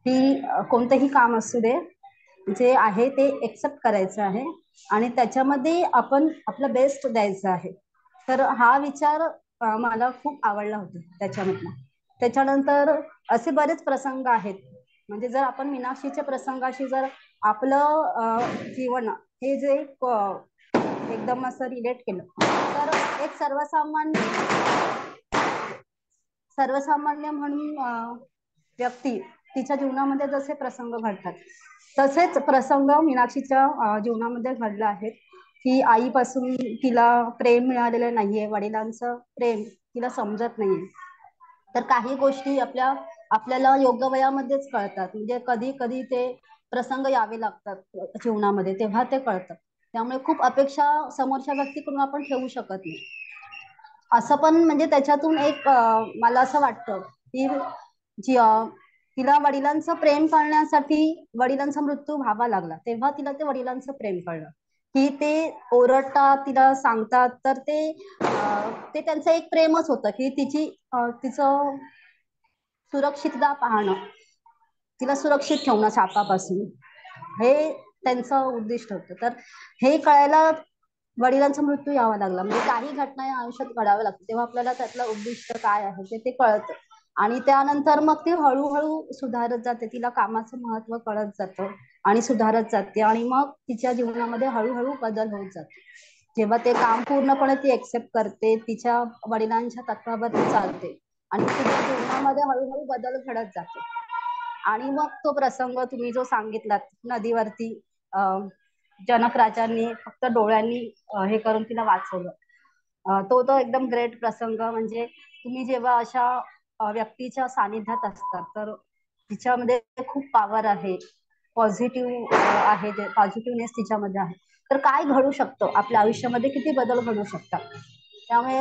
की कोणतंही काम असू दे, जे आहे ते एक्सेप्ट करायचं आहे आणि त्याच्यामध्ये आपण आपलं बेस्ट द्यायचं आहे. तर हा विचार मला खूप आवडला होता त्याच्यामधला. त्याच्यानंतर असे बरेच प्रसंग आहेत. म्हणजे जर आपण मीनाक्षीच्या प्रसंगाशी जर आपलं जीवन हे जे एकदम असं रिलेट केलं तर एक सर्वसामान्य म्हणून व्यक्ती तिच्या जीवनामध्ये जसे प्रसंग घडतात तसेच प्रसंग मीनाक्षीच्या जीवनामध्ये घडले आहेत. की आईपासून तिला प्रेम मिळालेलं नाहीये, वडिलांचं प्रेम तिला समजत नाहीये. तर काही गोष्टी आपल्याला योग्य वयामध्येच कळतात. म्हणजे कधी कधी ते प्रसंग यावे लागतात जीवनामध्ये, तेव्हा ते कळतं. त्यामुळे खूप अपेक्षा समोरच्या व्यक्तीकडून आपण ठेवू शकत नाही. असं पण म्हणजे त्याच्यातून एक मला असं वाटतं की तिला वडिलांचं प्रेम कळण्यासाठी वडिलांचा मृत्यू व्हावा लागला, तेव्हा तिला ते वडिलांचं प्रेम कळलं. की ते ओरडतात, तिला सांगतात, तर ते त्यांचं एक प्रेमच होतं की तिचं सुरक्षितता पाहणं, तिला सुरक्षित ठेवणं सापापासून, हे त्यांचं उद्दिष्ट होतं. तर हे कळायला वडिलांचा मृत्यू यावा लागला, म्हणजे काही घटना या आयुष्यात घडाव्या लागतात तेव्हा आपल्याला त्यातलं उद्दिष्ट काय आहे ते कळतं. आणि त्यानंतर मग ती हळूहळू सुधारत जाते, तिला कामाचं महत्व कळत जातं आणि सुधारत जाते, आणि मग तिच्या जीवनामध्ये हळूहळू बदल होत जातो. जेव्हा ते काम पूर्णपणे ती एक्सेप्ट करते, तिच्या वडिलांच्या तत्वावर ती चालते आणि तिच्या जीवनामध्ये हळूहळू बदल घडत जातो. आणि मग तो प्रसंग तुम्ही जो सांगितलात नदीवरती, जनक राजांनी फक्त डोळ्यांनी हे करून तिला वाचवलं, तो एकदम ग्रेट प्रसंग. म्हणजे तुम्ही जेव्हा अशा व्यक्तीच्या सानिध्यात असतात तर तिच्यामध्ये खूप पॉवर आहे, पॉझिटिव्ह आहे, जे पॉझिटिव्हनेस तिच्यामध्ये आहे, तर काय घडू शकतं आपल्या आयुष्यामध्ये, किती बदल घडू शकतात. त्यामुळे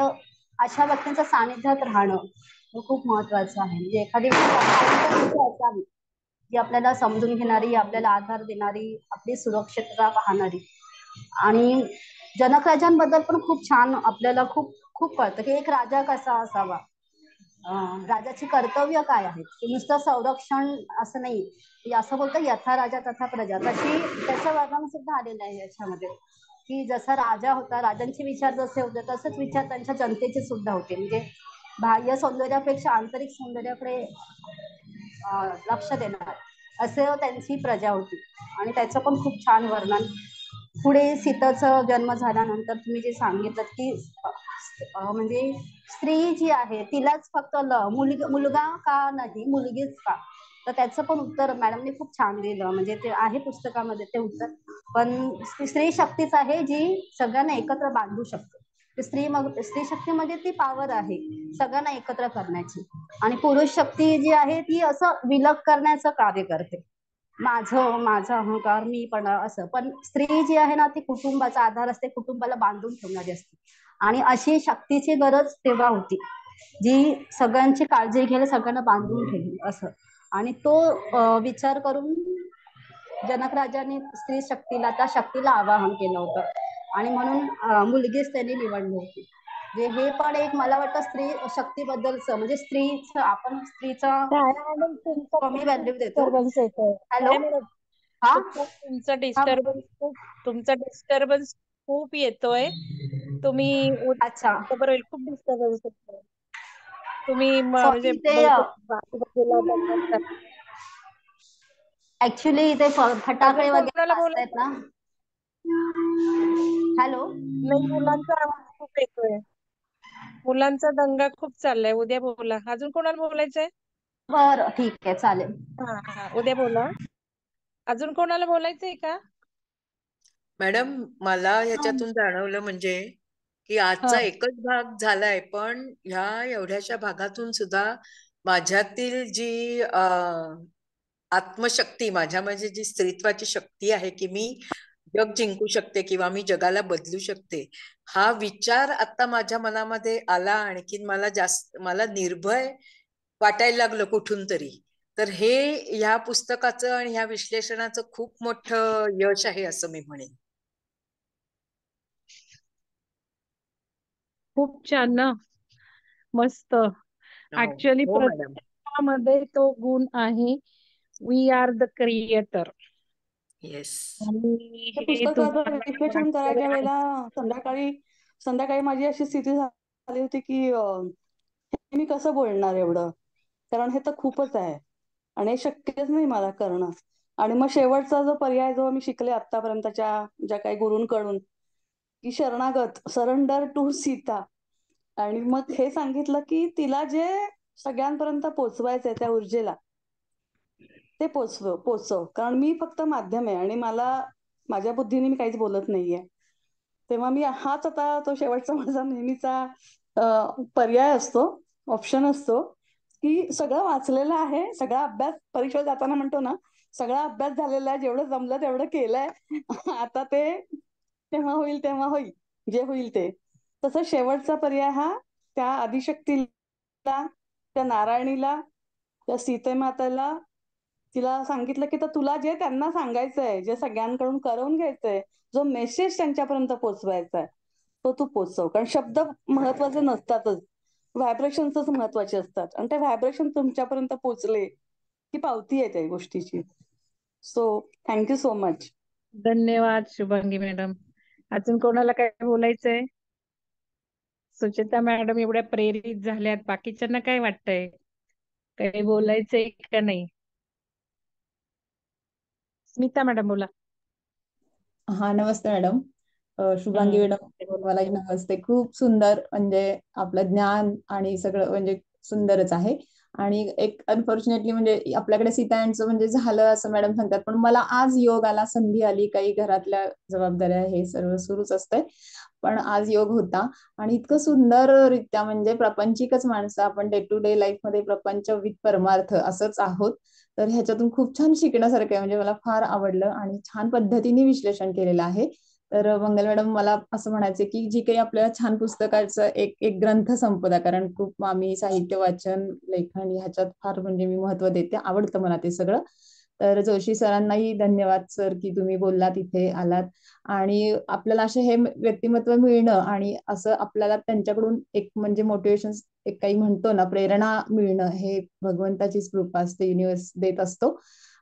अशा व्यक्तींच्या सानिध्यात राहणं खूप महत्वाचं आहे. म्हणजे एखादी व्यक्ती असावी जी आपल्याला समजून घेणारी, आपल्याला आधार देणारी, आपली सुरक्षितता पाहणारी. आणि जनक राजांबद्दल पण खूप छान आपल्याला खूप खूप कळतं की एक राजा कसा असावा, राजाची कर्तव्य काय आहेत. ते नुसतं संरक्षण असं नाही, असं बोलतं यथा राजा तथा प्रजा, तशी त्याचं वर्णन सुद्धा आलेलं आहे याच्यामध्ये, की जसा राजा होता, राजांचे विचार जसे होते तसेच विचार त्यांच्या जनतेचे सुद्धा होते. म्हणजे बाह्य सौंदर्यापेक्षा आंतरिक सौंदर्याकडे लक्ष देणार असं त्यांची प्रजा होती. आणि त्याचं पण खूप छान वर्णन. पुढे सीताचा जन्म झाल्यानंतर तुम्ही जे सांगितलं की म्हणजे स्त्री जी आहे तिलाच फक्त मुलगा का नाही, मुलगीच का, तर त्याचं पण उत्तर मॅडमने खूप छान दिलं. म्हणजे ते आहे पुस्तकामध्ये ते उत्तर. पण स्त्री शक्तीच आहे जी सगळ्यांना एकत्र बांधू शकते. स्त्री शक्तीमध्ये ती पॉवर आहे सगळ्यांना एकत्र करण्याची, आणि पुरुष शक्ती जी आहे ती असं विलग करण्याचं कार्य करते. माझा अहंकार, मी पण असं. पण स्त्री जी आहे ना ती कुटुंबाचा आधार असते, कुटुंबाला बांधून ठेवणारी असते. आणि अशी शक्तीची गरज तेव्हा होती जी सगळ्यांची काळजी घ्यायला, सगळ्यांना बांधून ठेवली असं. आणि तो विचार करून जनक राजाने स्त्री शक्तीला, त्या शक्तीला आवाहन केलं होतं, आणि म्हणून मुलगीच त्यांनी निवडली होती. म्हणजे हे पण एक मला वाटतं स्त्री शक्तीबद्दलचं, म्हणजे स्त्रीचं, आपण स्त्रीचा मॅडम कमी व्हॅल्यू देतो. डिस्टर्बन्स येतोय. हॅलो, मॅडम हा हा तुमचा डिस्टर्बन्स खूप येतोय. तुम्ही अच्छा, बरोबर, खूप डिस्टर्बन्स येतोय. तुम्ही म्हणजे सॉरी. ते बाजूला बघा. ऍक्च्युली इथे अजून फटाकडे वगैरे कोणाला वाजतायत बोलायचं? ना. हॅलो, नाही, मुलांचा आवाज खूप येतोय. मुलांचा दंगा खूप चाललाय. उद्या बोला. अजून कोणाला बोलायचंय? बरं ठीक आहे, चालेल. हा, उद्या बोला. अजून कोणाला बोलायचंय का? मॅडम, मला ह्याच्यातून जाणवलं म्हणजे की आजचा एकच भाग झालाय, पण ह्या एवढ्याशा भागातून सुद्धा माझ्यातील जी आत्मशक्ती, माझ्यामध्ये जी स्त्रीत्वाची शक्ती आहे की मी जग जिंकू शकते किंवा मी जगाला बदलू शकते, हा विचार आता माझ्या मनामध्ये आला. आणखीन मला निर्भय वाटायला लागलं कुठून तरी. तर हे ह्या पुस्तकाचं आणि ह्या विश्लेषणाचं खूप मोठं यश आहे असं मी म्हणेन. खूप छान ना, मस्त. ऍक्च्युअली हो मॅडम. प्रत्येकामध्ये तो गुण आहे. We are the creator. Yes. आणि ते हे पुस्तकाचं विश्लेषण करायच्या तुम्हाला वेळेला संध्याकाळी माझी अशी स्थिती झाली होती की मी कसं बोलणार एवढं, कारण हे तर खूपच आहे आणि हे शक्यच नाही मला करणं. आणि मग शेवटचा जो पर्याय जो मी शिकले आतापर्यंतच्या ज्या काही गुरूंकडून, की शरणागत, सरेंडर टू सीता. आणि मग हे सांगितलं की तिला जे सगळ्यांपर्यंत पोचवायचंय त्या ऊर्जेला, ते पोचव, कारण मी फक्त माध्यम आहे आणि माझ्या बुद्धीने मी काहीच बोलत नाहीये. तेव्हा मी हाच आता तो शेवटचा माझा नेहमीचा पर्याय असतो, ऑप्शन असतो, की सगळं वाचलेलं आहे, सगळा अभ्यास, परीक्षा जाताना म्हणतो ना, सगळा अभ्यास झालेला आहे, जेवढं जमलं तेवढं केलंय. आता ते तेव्हा होईल, जे होईल ते. तसं शेवटचा पर्याय हा त्या आदिशक्तीला, त्या नारायणीला, त्या सीतेमाताला तिला सांगितलं की तर तुला जे त्यांना सांगायचंय, जे सगळ्यांकडून करवून घ्यायचंय, जो मेसेज त्यांच्यापर्यंत पोहोचवायचा आहे तो तू पोचव. कारण शब्द महत्वाचे नसतातच, व्हायब्रेशन्सच महत्वाचे असतात. आणि ते व्हायब्रेशन तुमच्यापर्यंत पोहोचले की पावती आहे त्या गोष्टीची. So thank you so much. धन्यवाद शुभांगी मॅडम. अजून कोणाला काय बोलायचंय? सुचिता मॅडम एवढ्या प्रेरित झाल्यात, बाकीच्यांना काय वाटतंय? काही बोलायचंय का नाही? स्मिता मॅडम बोला. हा, नमस्ते मॅडम. शुभांगी मॅडम, मलाही नमस्ते. खूप सुंदर, म्हणजे आपलं ज्ञान आणि सगळं म्हणजे सुंदरच आहे. आणि एक अनफॉर्च्युनेटली म्हणजे आपल्याकडे सीतायनचं म्हणजे झालं असं मॅडम सांगतात, पण मला आज योग आला, संधी आली. काही घरातल्या जबाबदाऱ्या हे सर्व सुरूच असतंय, पण आज योग होता. आणि इतकं सुंदररित्या म्हणजे प्रापंचिकच माणसं आपण, डे टू डे लाईफ मध्ये प्रपंच विथ परमार्थ असंच आहोत. तर ह्याच्यातून खूप छान शिकण्यासारखं आहे, म्हणजे मला फार आवडलं आणि छान पद्धतीने विश्लेषण केलेलं आहे. तर मंगल मॅडम, मला असं म्हणायचं की जी काही आपल्याला छान पुस्तकाचं एक एक ग्रंथ संपदा, कारण खूप आम्ही साहित्य वाचन लेखन ह्याच्यात फार म्हणजे मी महत्व देते, आवडतं मला ते सगळं. तर जोशी सरांनाही धन्यवाद सर की तुम्ही बोललात, इथे आलात. आणि आपल्याला असे हे व्यक्तिमत्व मिळणं आणि असं आपल्याला त्यांच्याकडून एक म्हणजे मोटिवेशन, एक काही म्हणतो ना, प्रेरणा मिळणं, हे भगवंताचीच कृपा असते, युनिव्हर्स देत असतो.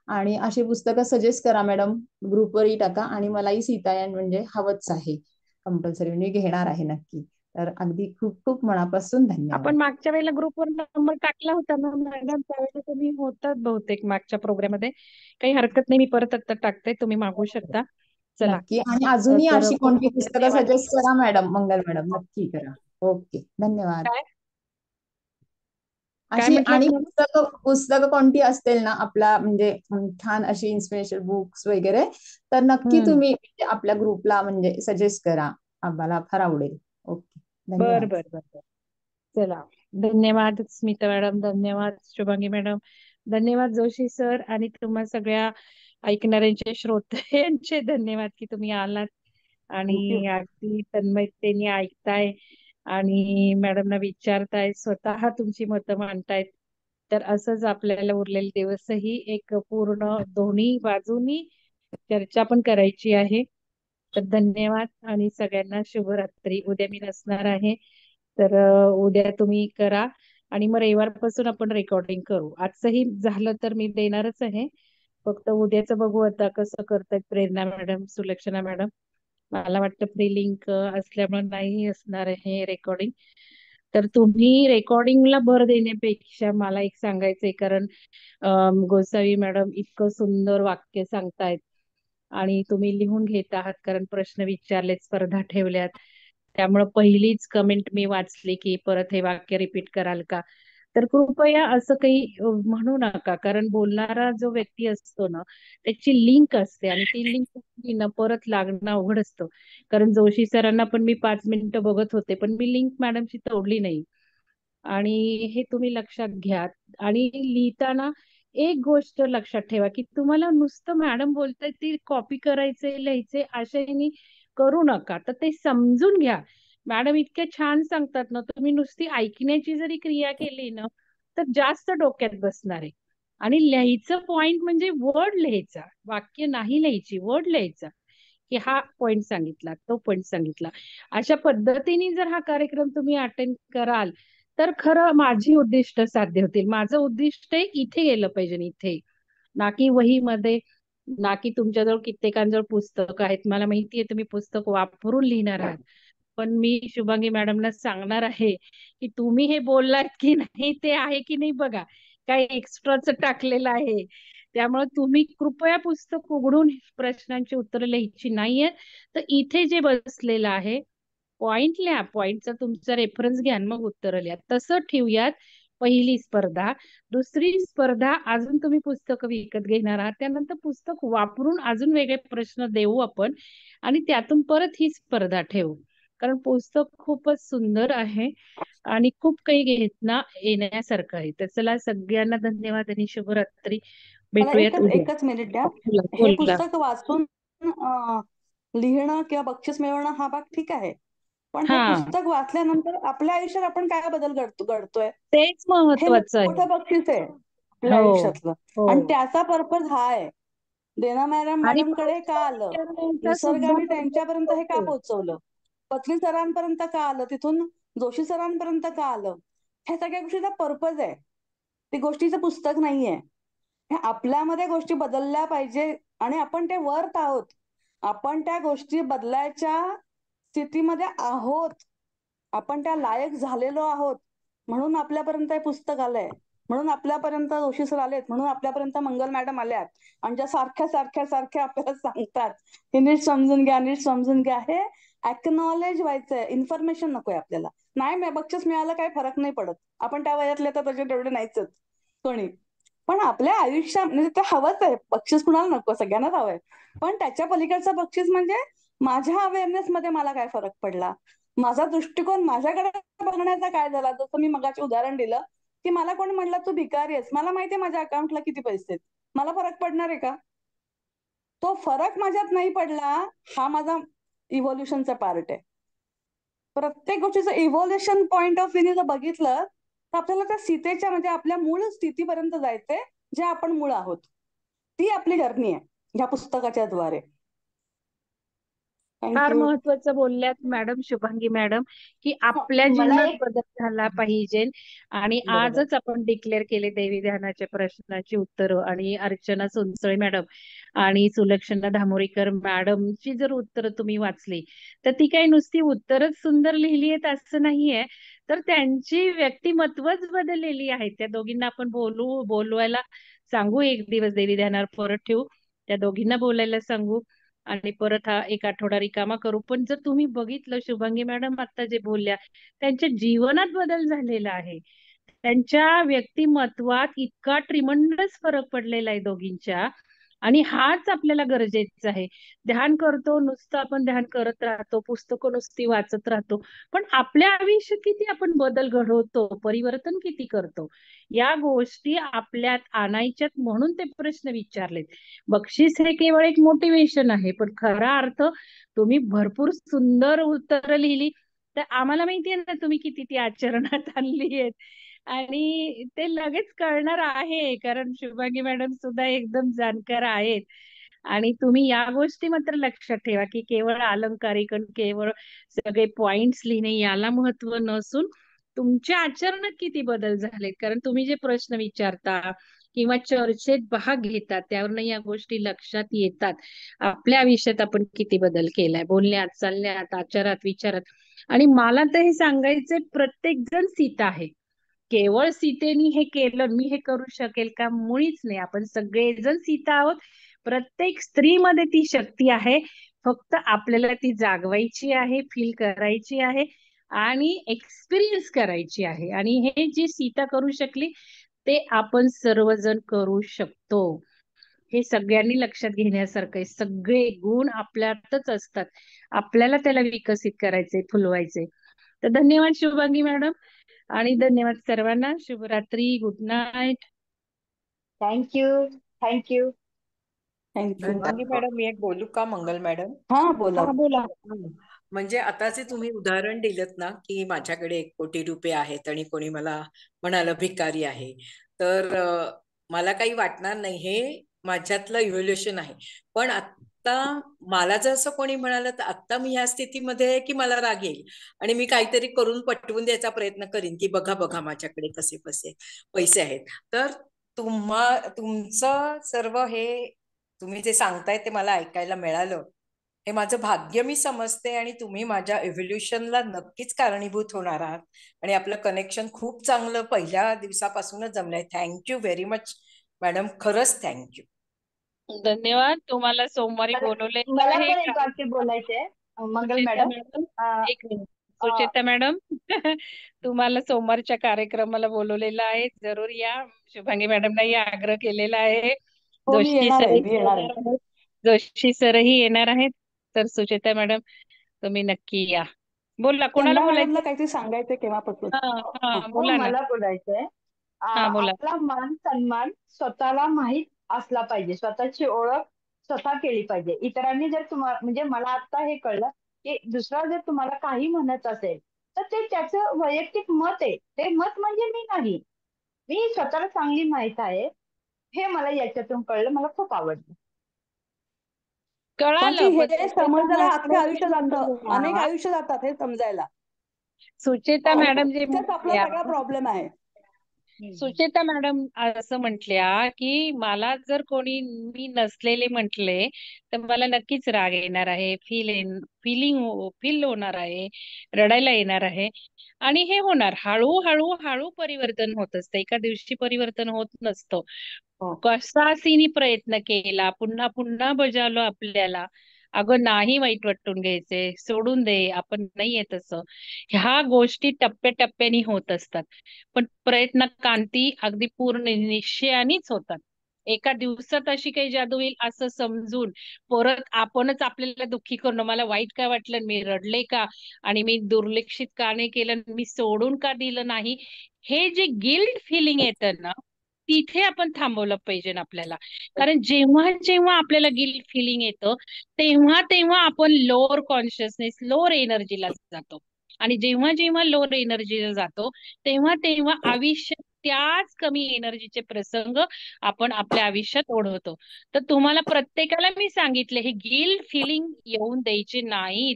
आणि अशी पुस्तकं सजेस्ट करा मॅडम, ग्रुपवरही टाका. आणि मलाही सीतायन म्हणजे हवंच आहे कंपल्सरी, म्हणजे घेणार आहे नक्की. तर अगदी खूप खूप मनापासून धन्यवाद. आपण मागच्या वेळेला ग्रुपवर नंबर टाकला होता ना मॅडम, त्यावेळेला तुम्ही होतात बहुतेक मागच्या प्रोग्राम मध्ये. काही हरकत नाही, मी परत आता टाकते, तुम्ही मागवू शकता. चला, नक्की. आणि अजूनही तर अशी खूप कोणती खूप पुस्तकं धन्यवाद. सजेस्ट करा मॅडम, मंगल मॅडम, नक्की करा. ओके, धन्यवाद. काय काय अशी म्हटलं आणि तुम्ही? पुस्तकं कोणती असतील ना आपला म्हणजे छान अशी इन्स्पिरेशनल बुक्स वगैरे, तर नक्की तुम्ही म्हणजे आपल्या ग्रुपला म्हणजे सजेस्ट करा, आम्हाला फार आवडेल. ओके, बर धन्यवाद. बर बर बर. चला, धन्यवाद स्मिता मॅडम, धन्यवाद शुभांगी मॅडम, धन्यवाद जोशी सर, आणि तुम्हा सगळ्या ऐकणाऱ्यांचे श्रोत्यांचे धन्यवाद की तुम्ही आलात आणि अगदी तन्मयतेने ऐकताय आणि मॅडमना विचारताय, स्वतः तुमची मतं मांडतायत. तर असंच आपल्याला उरलेले दिवसही एक पूर्ण दोन्ही बाजूनी चर्चा पण करायची आहे. तर धन्यवाद आणि सगळ्यांना शुभरात्री. उद्या मी नसणार आहे, तर उद्या तुम्ही करा आणि मग रविवारपासून आपण रेकॉर्डिंग करू. आजचंही झालं तर मी देणारच आहे, फक्त उद्याचं बघू आता कसं करतायत प्रेरणा मॅडम, सुलक्षणा मॅडम. मला वाटतं फ्री लिंक असल्यामुळे नाही असणार आहे रेकॉर्डिंग. तर तुम्ही रेकॉर्डिंगला भर देण्यापेक्षा मला एक सांगायचंय, कारण गोसावी मॅडम इतकं सुंदर वाक्य सांगतायत आणि तुम्ही लिहून घेत आहात, कारण प्रश्न विचारलेत, स्पर्धा ठेवल्यात. त्यामुळे पहिलीच कमेंट मी वाचली की परत हे वाक्य रिपीट कराल का. तर कृपया असं काही म्हणू नका, कारण बोलणारा जो व्यक्ती असतो ना, त्याची लिंक असते आणि ती लिंक परत लागणं अवघड असतं. कारण जोशी सरांना पण मी 5 मिनिटं बघत होते, पण मी लिंक मॅडमची तोडली नाही. आणि हे तुम्ही लक्षात घ्या. आणि लिहिताना एक गोष्ट लक्षात ठेवा की तुम्हाला नुसतं मॅडम बोलताय ती कॉपी करायचे, लिहायचे आशेने करू नका. तर ते समजून घ्या. मॅडम इतके छान सांगतात ना, तुम्ही नुसती ऐकण्याची जरी क्रिया केली ना, तर जास्त डोक्यात बसणार आहे. आणि लिहायचं पॉइंट म्हणजे वर्ड लिहायचा, वाक्य नाही लिहायची, वर्ड लिहायचा की हा पॉइंट सांगितला, तो पॉइंट सांगितला. अशा पद्धतीने जर हा कार्यक्रम तुम्ही अटेंड कराल तर खरं माझी उद्दिष्ट साध्य होतील. माझं उद्दिष्ट इथे गेलं पाहिजे, इथे, ना की वहीमध्ये, ना की तुमच्याजवळ कित्येकांजवळ पुस्तक आहेत. मला माहितीये तुम्ही पुस्तक वापरून लिहिणार आहात, पण मी शुभांगी मॅडमना सांगणार आहे की तुम्ही हे बोललात की नाही, ते आहे की नाही बघा, काय एक्स्ट्राच टाकलेलं आहे. त्यामुळे तुम्ही कृपया पुस्तक उघडून प्रश्नांची उत्तरं लिहायची नाहीये. तर इथे जे बसलेलं आहे पॉइंट लिहा, पॉइंटचा तुमचा रेफरन्स घ्या, मग उत्तर लिहा. तसं ठेवूयात. पहिली स्पर्धा. दुसरी स्पर्धा, अजून तुम्ही पुस्तकं विकत घेणार आहात, त्यानंतर पुस्तक वापरून अजून वेगळे प्रश्न देऊ आपण आणि त्यातून परत ही स्पर्धा ठेवू. कारण पुस्तक खूपच सुंदर आहे आणि खूप काही घेतना येण्यासारखं आहे. तर चला, सगळ्यांना धन्यवाद आणि शुभरात्री. मला भेटूयात उद्या. एकच मिनिट द्या. बोला, हे बोला. पुस्तक वाचून लिहिणं किंवा बक्षीस मिळवणं हा भाग ठीक आहे, पण हे हा, पुस्तक वाचल्यानंतर आपल्या आयुष्यात आपण काय बदल घडतोय तेच हे महत्वाचं आहे. मोठं बक्षीस आहे. आपल्या हो आयुष्यातलं. हो आणि त्याचा पर्पज हा आहे. देना मॅडम आणि कडे का आलं, विचारण्याचा सुद्धा निसर्गाने त्यांच्यापर्यंत हे का होतो. पोहोचवलं, पत्नी सरांपर्यंत का आलं, तिथून जोशी सरांपर्यंत का आलं, ह्या सगळ्या गोष्टीचा पर्पज आहे. ती गोष्टीचं पुस्तक नाहीये. हे आपल्यामध्ये गोष्टी बदलल्या पाहिजे आणि आपण ते वर्थ आहोत. आपण त्या गोष्टी बदलायच्या स्थितीमध्ये आहोत. आपण त्या लायक झालेलो आहोत. म्हणून आपल्यापर्यंत हे पुस्तक आलंय, म्हणून आपल्यापर्यंत जोशी सर आलेत, म्हणून आपल्यापर्यंत मंगल मॅडम आल्यात आणि ज्या सारख्या सारख्या सारख्या आपल्याला सांगतात हे नीट समजून घ्या, नीट समजून घ्या. हे अॅक्नॉलेज व्हायचंय. इन्फॉर्मेशन नकोय आपल्याला. नाही बक्षीस मिळालं काही फरक नाही पडत. आपण त्या वयातले तर त्याचे तेवढे नाहीच कोणी. पण आपल्या आयुष्यात म्हणजे ते हवंच आहे. बक्षीस कुणाला नको, सगळ्यांनाच हवंय. पण त्याच्या पलीकडचं बक्षीस म्हणजे माझ्या अवेअरनेस मध्ये मला काय फरक पडला, माझा दृष्टिकोन माझ्याकडे बघण्याचा काय झाला. जसं मी मगाशी उदाहरण दिलं की मला कोणी म्हणलं तू भिकारी आहेस, मला माहितीये माझ्या अकाउंटला किती पैसे आहेत, मला फरक पडणार आहे का? तो फरक माझ्यात नाही पडला, हा माझा इव्होल्युशनचा पार्ट आहे. प्रत्येक गोष्टीचं इव्होल्युशन पॉइंट ऑफ व्ह्यू जर बघितलं तर आपल्याला त्या सीतेच्या म्हणजे आपल्या मूळ स्थितीपर्यंत जायचंय, जे आपण मूळ आहोत. ती आपली जर्नी आहे ह्या पुस्तकाच्या द्वारे. फार थँक्यू. महत्वाचं बोलल्यात मॅडम, शुभांगी मॅडम, की आपल्या मला जीवनात एक बदल झाला पाहिजे. आणि बरोबर. आजच आपण डिक्लेअर केले देवी ध्यानाच्या प्रश्नाची उत्तरं, आणि अर्चना सोनसळे मॅडम आणि सुलक्षणा धामोरीकर मॅडमची जर उत्तरं तुम्ही वाचली तर ती काही नुसती उत्तरच सुंदर लिहिली आहेत असं नाहीये, तर त्यांची व्यक्तिमत्वच बदललेली आहे. त्या दोघींना आपण बोलवायला सांगू, एक दिवस देवी ध्यानावर परत ठेवू, त्या दोघींना बोलायला सांगू आणि परत हा एक आठवडा रिकामा करू. पण जर तुम्ही बघितलं, शुभांगी मॅडम आता जे बोलल्या, त्यांच्या जीवनात बदल झालेला आहे. त्यांच्या व्यक्तिमत्वात इतका ट्रिमंडस फरक पडलेला आहे दोघींच्या. आणि हाच आपल्याला गरजेचा आहे. ध्यान करतो, नुसतं आपण ध्यान करत राहतो, पुस्तकं नुसती वाचत राहतो, पण आपल्या आयुष्यात किती आपण बदल घडवतो, परिवर्तन किती करतो, या गोष्टी आपल्यात आणायच्यात. म्हणून ते प्रश्न विचारलेत. बक्षीस हे केवळ एक मोटिवेशन आहे, पण खरा अर्थ तुम्ही भरपूर सुंदर उत्तरं लिहिली, तर आम्हाला माहितीये ना तुम्ही किती ती आचरणात आणली आहेत. आणि ते लगेच कळणार आहे, कारण शुभांगी मॅडम सुद्धा एकदम जाणकार आहेत. आणि तुम्ही या गोष्टी मात्र लक्षात ठेवा की केवळ अलंकारिक आणि केवळ सगळे पॉइंट्स लिहिणे याला महत्व नसून तुमच्या आचरणात किती बदल झालेत. कारण तुम्ही जे प्रश्न विचारता किंवा चर्चेत भाग घेतात त्यावरनं या गोष्टी लक्षात येतात. आपल्या आयुष्यात आपण किती बदल केलाय, बोलण्यात, चालण्यात, आचारात, विचारात. आणि मला तर हे सांगायचंय, प्रत्येक जण सीता आहे. केवळ सीतेनी हे केलं, मी हे करू शकेल का? मुळीच नाही. आपण सगळेजण सीता आहोत. प्रत्येक स्त्रीमध्ये ती शक्ती आहे, फक्त आपल्याला ती जागवायची आहे, फील करायची आहे आणि एक्सपिरियन्स करायची आहे. आणि हे जी सीता करू शकली ते आपण सर्वजण करू शकतो. हे सगळ्यांनी लक्षात घेण्यासारखं आहे. सगळे गुण आपल्यातच असतात, आपल्याला त्याला विकसित करायचे, फुलवायचे. तर धन्यवाद शुभांगी मॅडम, आणि धन्यवाद सर्वांना. शुभरात्री, good night. Thank you. Thank you thank you. Shubhangi madam, मी एक बोलू का, मंगल मॅडम? हा बोला. हा बोला. म्हणजे आता जे तुम्ही उदाहरण दिलं ना की माझ्याकडे 1 कोटी रुपये आहेत आणि कोणी मला म्हणालं भिकारी आहे, तर मला काही वाटणार नाही. हे माझ्यातलं इव्होल्युशन आहे. पण आता मला जर असं कोणी म्हणालं तर आता मी ह्या स्थितीमध्ये आहे की मला राग येईल आणि मी काहीतरी करून पटवून द्यायचा प्रयत्न करीन की बघा बघा माझ्याकडे कसे कसे पैसे आहेत. तर तुमचं सर्व हे तुम्ही जे सांगताय ते मला ऐकायला मिळालं, हे माझं भाग्य मी समजते. आणि तुम्ही माझ्या इव्होल्युशनला नक्कीच कारणीभूत होणार आहात आणि आपलं कनेक्शन खूप चांगलं पहिल्या दिवसापासूनच जमलंय. थँक्यू व्हेरी मच मॅडम, खरंच थँक्यू. धन्यवाद. तुम्हाला सोमवारी बोलवलेलं मला आहे. पण एक वाक्य बोलायचंय मंगल सुचेता मॅडम. मॅडम, एक मिनिट. सुचेता मॅडम, तुम्हाला सोमवारच्या कार्यक्रमाला बोलवलेलं आहे, जरूर या. शुभांगी मॅडमनाही आग्रह केलेला आहे. हो मी जोशी येणार आहे, सरही मी येणार येणार आहे. आहेत. जोशी सरही येणार आहेत. तर सुचेता मॅडम तुम्ही नक्की या. बोला, कोणाला चंदा बोलायचं? मॅडमला काहीतरी सांगायचंय केव्हापासून. हा हा, हा. बोला ना. मला बोलायचंय. हा बोला. आपला मान सन्मान स्वतःला माहीत असला पाहिजे. स्वतःची ओळख स्वतः केली पाहिजे. इतरांनी जर तुम्हाला, म्हणजे मला आता हे कळलं की दुसरा जर तुम्हाला काही म्हणत असेल तर ते त्याचं वैयक्तिक मत आहे. ते मत म्हणजे मी नाही. मी स्वतःला चांगली माहित आहे हे मला याच्यातून कळलं. मला खूप आवडलं. कारण कळालं की पण हे सुचेता समजायला अख्खे आयुष्य जातं, मॅडम अनेक आयुष्य जातात हे समजायला. सुचेता आणि मॅडम जे इथेच आपला म्हटल्या सगळा प्रॉब्लेम आहे. सुचेता मॅडम असं म्हटल्या की मला जर कोणी मी नसलेले म्हटले तर मला नक्कीच राग येणार आहे, फील होणार आहे, रडायला येणार आहे. आणि हे होणार हळू परिवर्तन होत असतं, एका दिवशी परिवर्तन होत नसतं. कसा सिनी प्रयत्न केला, पुन्हा पुन्हा बजावलं आपल्याला, अगं नाही वाईट वाटून घ्यायचे, सोडून दे, आपण नाहीये तसं. ह्या गोष्टी टप्प्याटप्प्याने होत असतात. पण प्रयत्न कांती अगदी पूर्ण निश्चयानेच होतात. एका दिवसात अशी काही जादू होईल असं समजून परत आपणच आपल्याला दुःखी करणं, मला वाईट का वाटलं, मी रडले का, आणि मी दुर्लक्षित का नाही केलं, मी सोडून का दिलं नाही, हे जे गिल्ट फिलिंग येतं ना, तिथे आपण थांबवलं पाहिजे आपल्याला. कारण जेव्हा जेव्हा आपल्याला गिल्ट फिलिंग येतं तेव्हा तेव्हा आपण लोअर कॉन्शियसनेस, लोअर एनर्जीला जातो. आणि जेव्हा जेव्हा लोअर एनर्जीला जातो तेव्हा तेव्हा आयुष्यात त्याच कमी एनर्जीचे प्रसंग आपण आपल्या आयुष्यात ओढवतो. तर तुम्हाला प्रत्येकाला मी सांगितले हे गिल्ट फिलिंग येऊन द्यायचे नाहीत.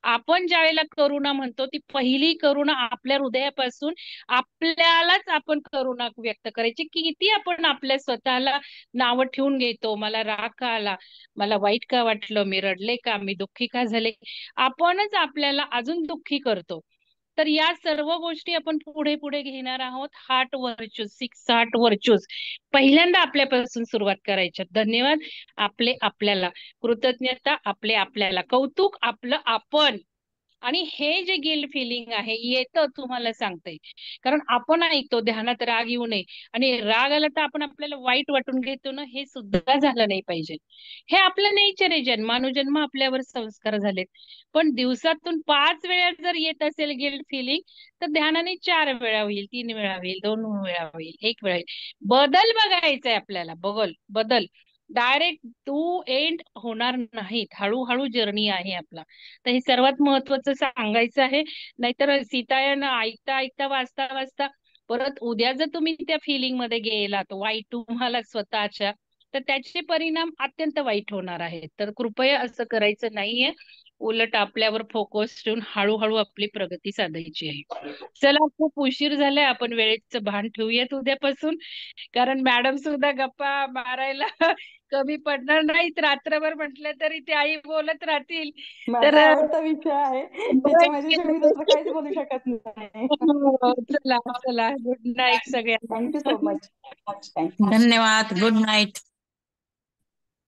आपण ज्या वेळेला करुणा म्हणतो ती पहिली करुणा आपल्या हृदयापासून आपल्यालाच आपण करुणा व्यक्त करायची. किती आपण आपल्या स्वतःला नावं ठेवून घेतो, मला राग का आला, मला वाईट का वाटलं, मी रडले का, मी दुःखी का झाले, आपणच आपल्याला अजून दुःखी करतो. तर या सर्व गोष्टी आपण पुढे पुढे घेणार आहोत. हार्ट व्हर्च्यूज, 6 हार्ट व्हर्च्यूज पहिल्यांदा आपल्यापासून सुरुवात करायच्या. धन्यवाद आपले आपल्याला, कृतज्ञता आपले आपल्याला, कौतुक आपलं आपण. आणि हे जे गिल्ट फिलिंग आहे येतं तुम्हाला सांगते, कारण आपण ऐकतो ध्यानात राग येऊ नये, आणि राग आला तर आपण आपल्याला वाईट वाटून घेतो ना, हे सुद्धा झालं नाही पाहिजे. हे आपलं नेचर आहे, जन्मानुजन्म आपल्यावर संस्कार झालेत. पण दिवसातून 5 वेळा जर येत असेल गिल्ट फिलिंग तर ध्यानाने 4 वेळा होईल, 3 वेळा होईल, 2 वेळा होईल, 1 वेळा होईल. बदल बघायचाय आपल्याला, बदल डायरेक्ट टू एंड होणार नाहीत, हळूहळू जर्नी आहे आपला. तर हे सर्वात महत्वाचं सांगायचं आहे. नाहीतर सीतायन ऐकता ऐकता वाचता वाचता परत उद्या जर तुम्ही त्या फिलिंग मध्ये गेलात वाईट तुम्हाला स्वतःच्या, तर त्याचे परिणाम अत्यंत वाईट होणार आहेत. तर कृपया असं करायचं नाहीये, उलट आपल्यावर फोकस ठेवून हळूहळू आपली प्रगती साधायची आहे. चला, खूप उशीर झालाय, आपण वेळेचं भान ठेवूयात उद्यापासून, कारण मॅडम सुद्धा गप्पा मारायला कमी पडणार नाहीत. रात्रभर म्हटलं तरी ते आई बोलत राहतील. तर माझा आवडता विषय आहे, त्याच्यामध्ये मी दुसरं काहीच बोलू शकत नाही. चला चला, गुड नाईट सगळ्यांना. Thank you so much. धन्यवाद. Good night.